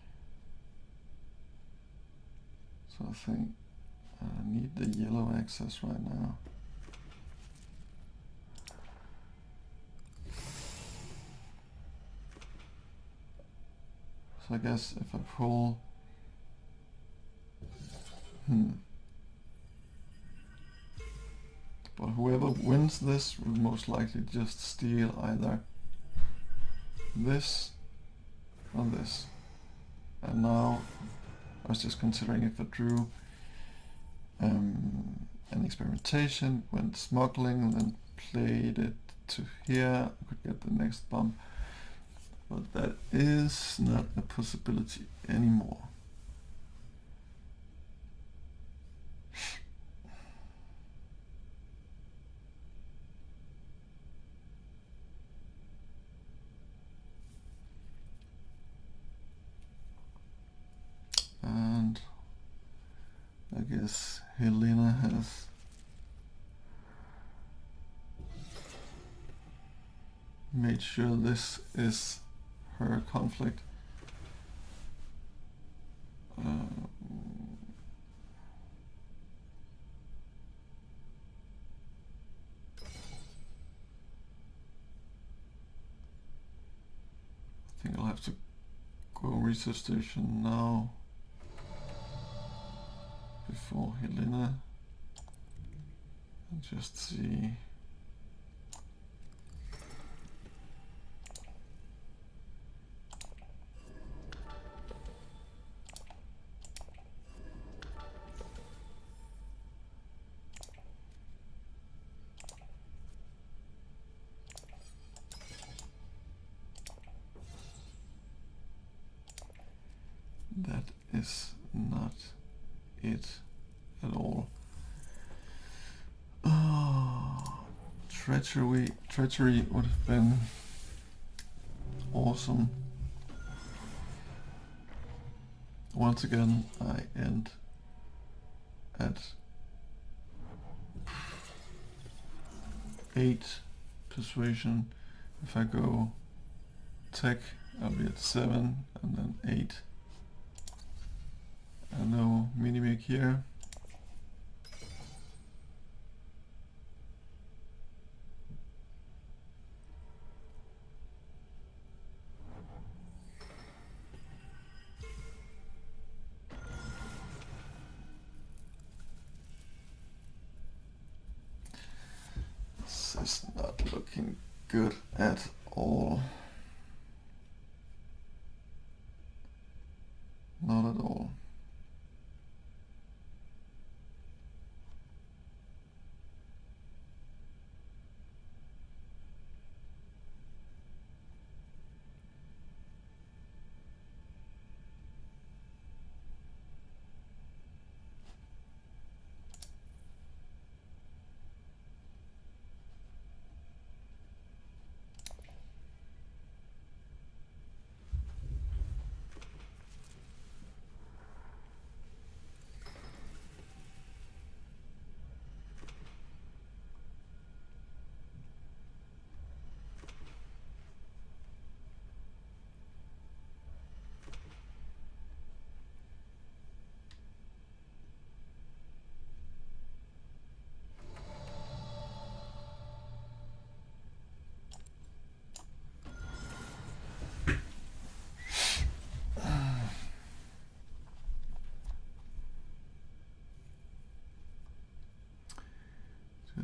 A: So I think I need the yellow access right now. So I guess if I pull, but whoever wins this will most likely just steal either this or this. And now I was just considering if I drew an experimentation, went smuggling, and then played it to here, I could get the next bump. But that is not a possibility anymore. And I guess Helena has made sure this is her conflict. I think I'll have to go research station now before Helena and just see. That is not it at all. Oh, treachery would have been awesome. Once again, I end at 8 persuasion. If I go tech, I'll be at 7 and then 8. And no mini-make here. This is not looking good at all. Not at all.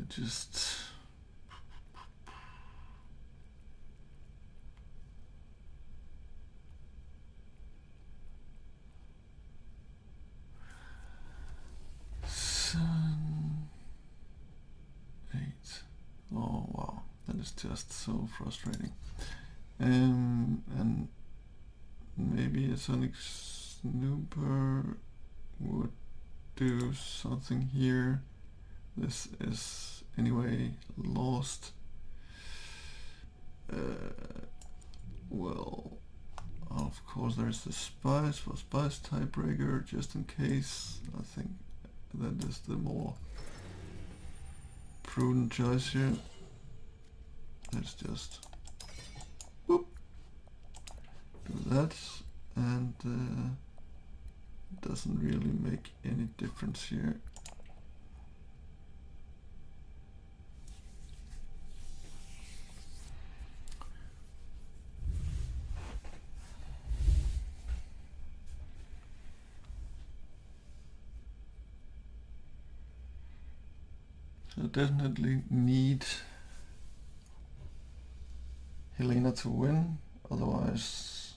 A: Just Sun 8. Oh wow, that is just so frustrating. And maybe a Sonic Snooper would do something here. This is anyway lost. Well, of course there's the spice for spice tiebreaker, just in case. I think that is the more prudent choice here. Let's just whoop, do that, and doesn't really make any difference here. So definitely need Helena to win, otherwise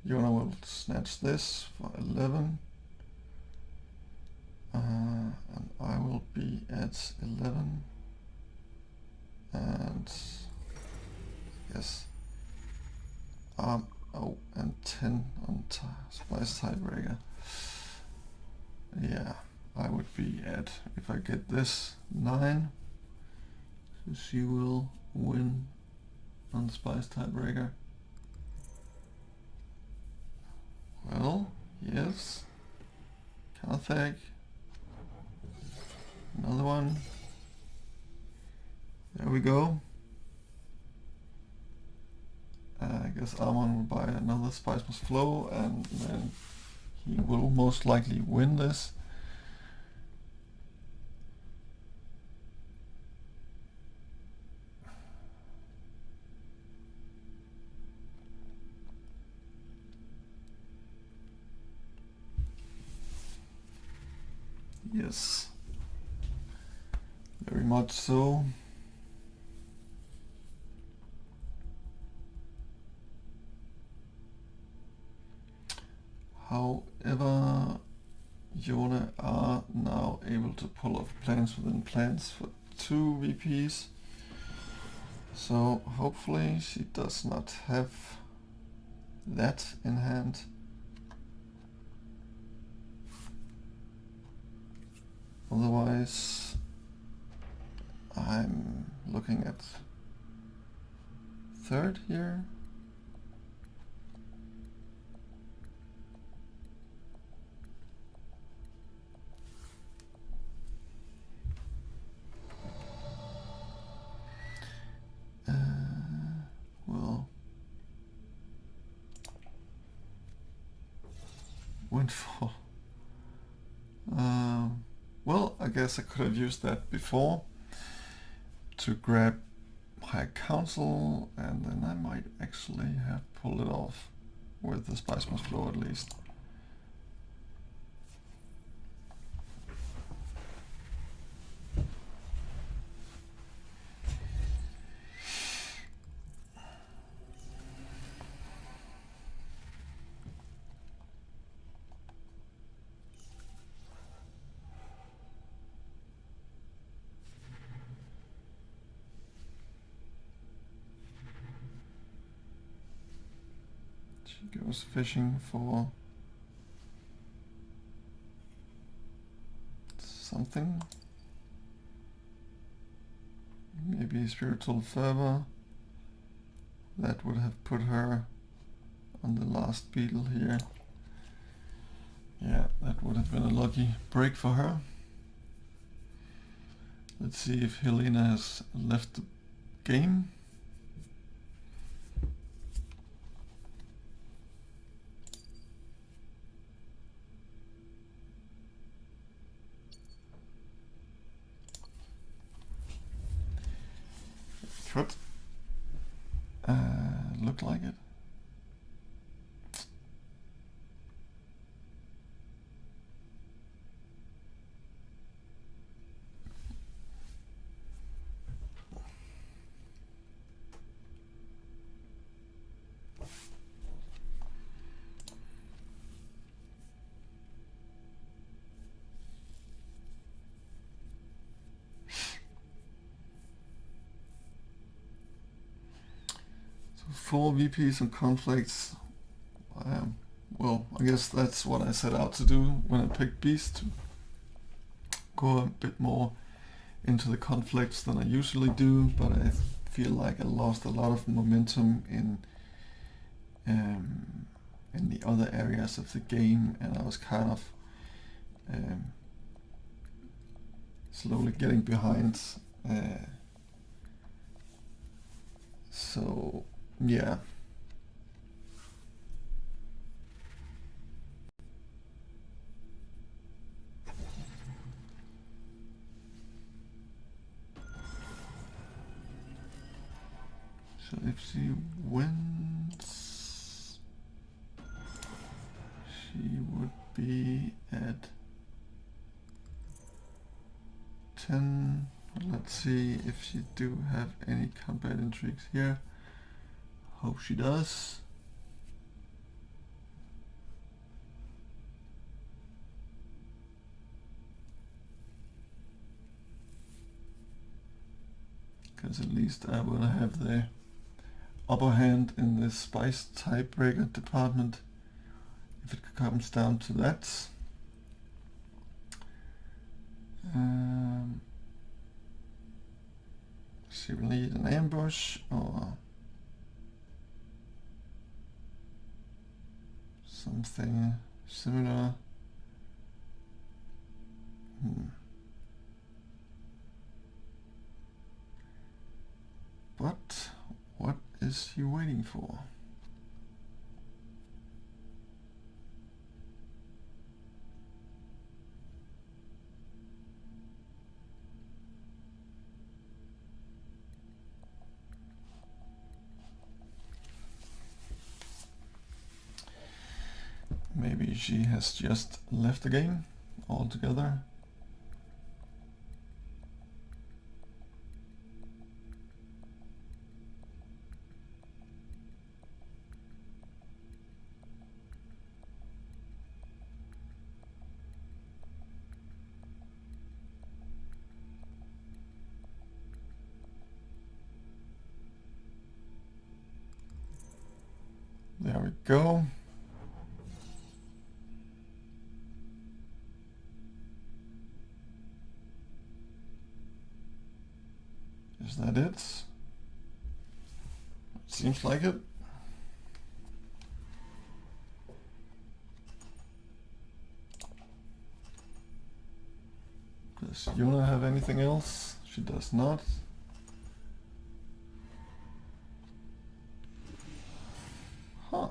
A: Yona will snatch this for 11. And I will be at 11. And yes, oh, and 10 on Spice Tiebreaker. Yeah, I would be at, if I get this, 9. So she will win on Spice Tiebreaker. Well, yes. Karthag. Another one. There we go. I guess Armon will buy another Spice Must Flow, and then he will most likely win this. Yes, very much so. However, Yona are now able to pull off plans within plans for 2 VPs. So hopefully she does not have that in hand. Otherwise, I'm looking at 3rd here. Well, windfall. Well, I guess I could have used that before to grab High Council, and then I might actually have pulled it off with the Spice Must Flow at least. She goes fishing for something. Maybe Spiritual Fervor. That would have put her on the last beetle here. Yeah, that would have been a lucky break for her. Let's see if Helena has left the game. Could look like it. So 4 VPs and conflicts. Well, I guess that's what I set out to do when I picked Beast, to go a bit more into the conflicts than I usually do, but I feel like I lost a lot of momentum in the other areas of the game, and I was kind of slowly getting behind. So yeah. So if she wins, she would be at 10. Let's see if she do have any combat intrigues here. Hope she does. Because at least I will have the upper hand in the spice tiebreaker department if it comes down to that. She will need an ambush or something similar. But what is he waiting for? Maybe she has just left the game altogether. There we go. Is that it? Seems like it. Does Yuna have anything else? She does not. Huh.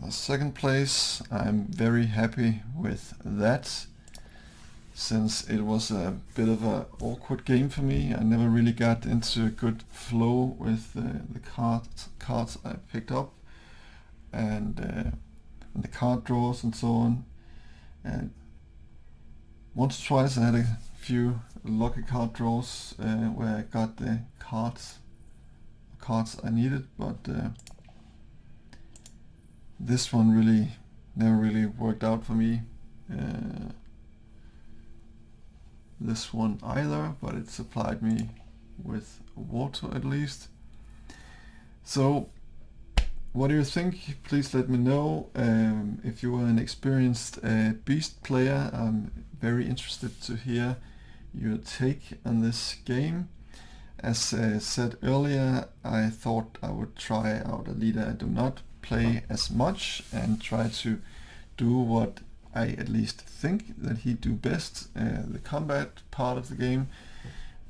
A: The second place, I'm very happy with that, since it was a bit of an awkward game for me. I never really got into a good flow with the cards I picked up and the card draws and so on. And once or twice I had a few lucky card draws where I got the cards I needed, but this one really never really worked out for me. This one either, but it supplied me with water at least. So what do you think? Please let me know. If you are an experienced Beast player, I'm very interested to hear your take on this game. As said earlier, I thought I would try out a leader I do not play as much and try to do what I at least think that he do best, the combat part of the game,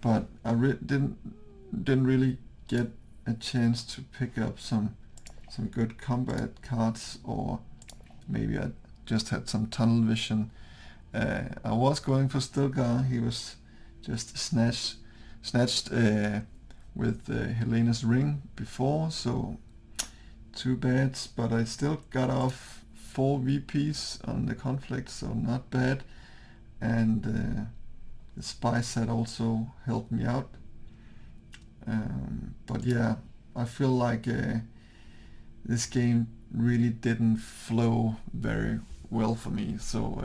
A: but I didn't really get a chance to pick up some good combat cards, or maybe I just had some tunnel vision. I was going for Stilgar. He was just snatched with Helena's ring before, so too bad, but I still got off 4 VPs on the conflict, so not bad. And the spy set also helped me out. But yeah, I feel like this game really didn't flow very well for me, so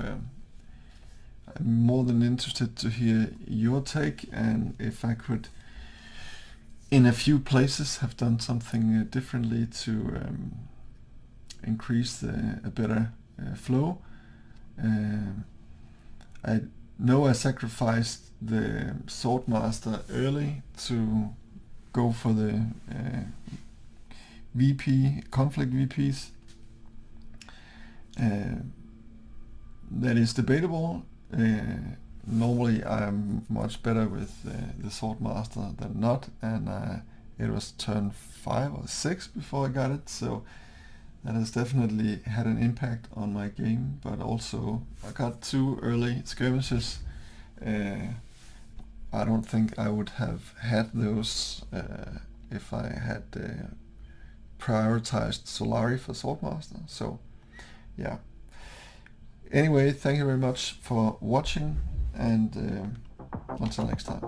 A: I'm more than interested to hear your take, and if I could in a few places have done something differently to increase a better flow. I know I sacrificed the Swordmaster early to go for the VP, conflict VPs. That is debatable. Normally I'm much better with the Swordmaster than not, and it was turn 5 or 6 before I got it, so That has definitely had an impact on my game, but also I got 2 early skirmishes. I don't think I would have had those if I had prioritized Solari for Swordmaster. So yeah. Anyway, thank you very much for watching, and until next time.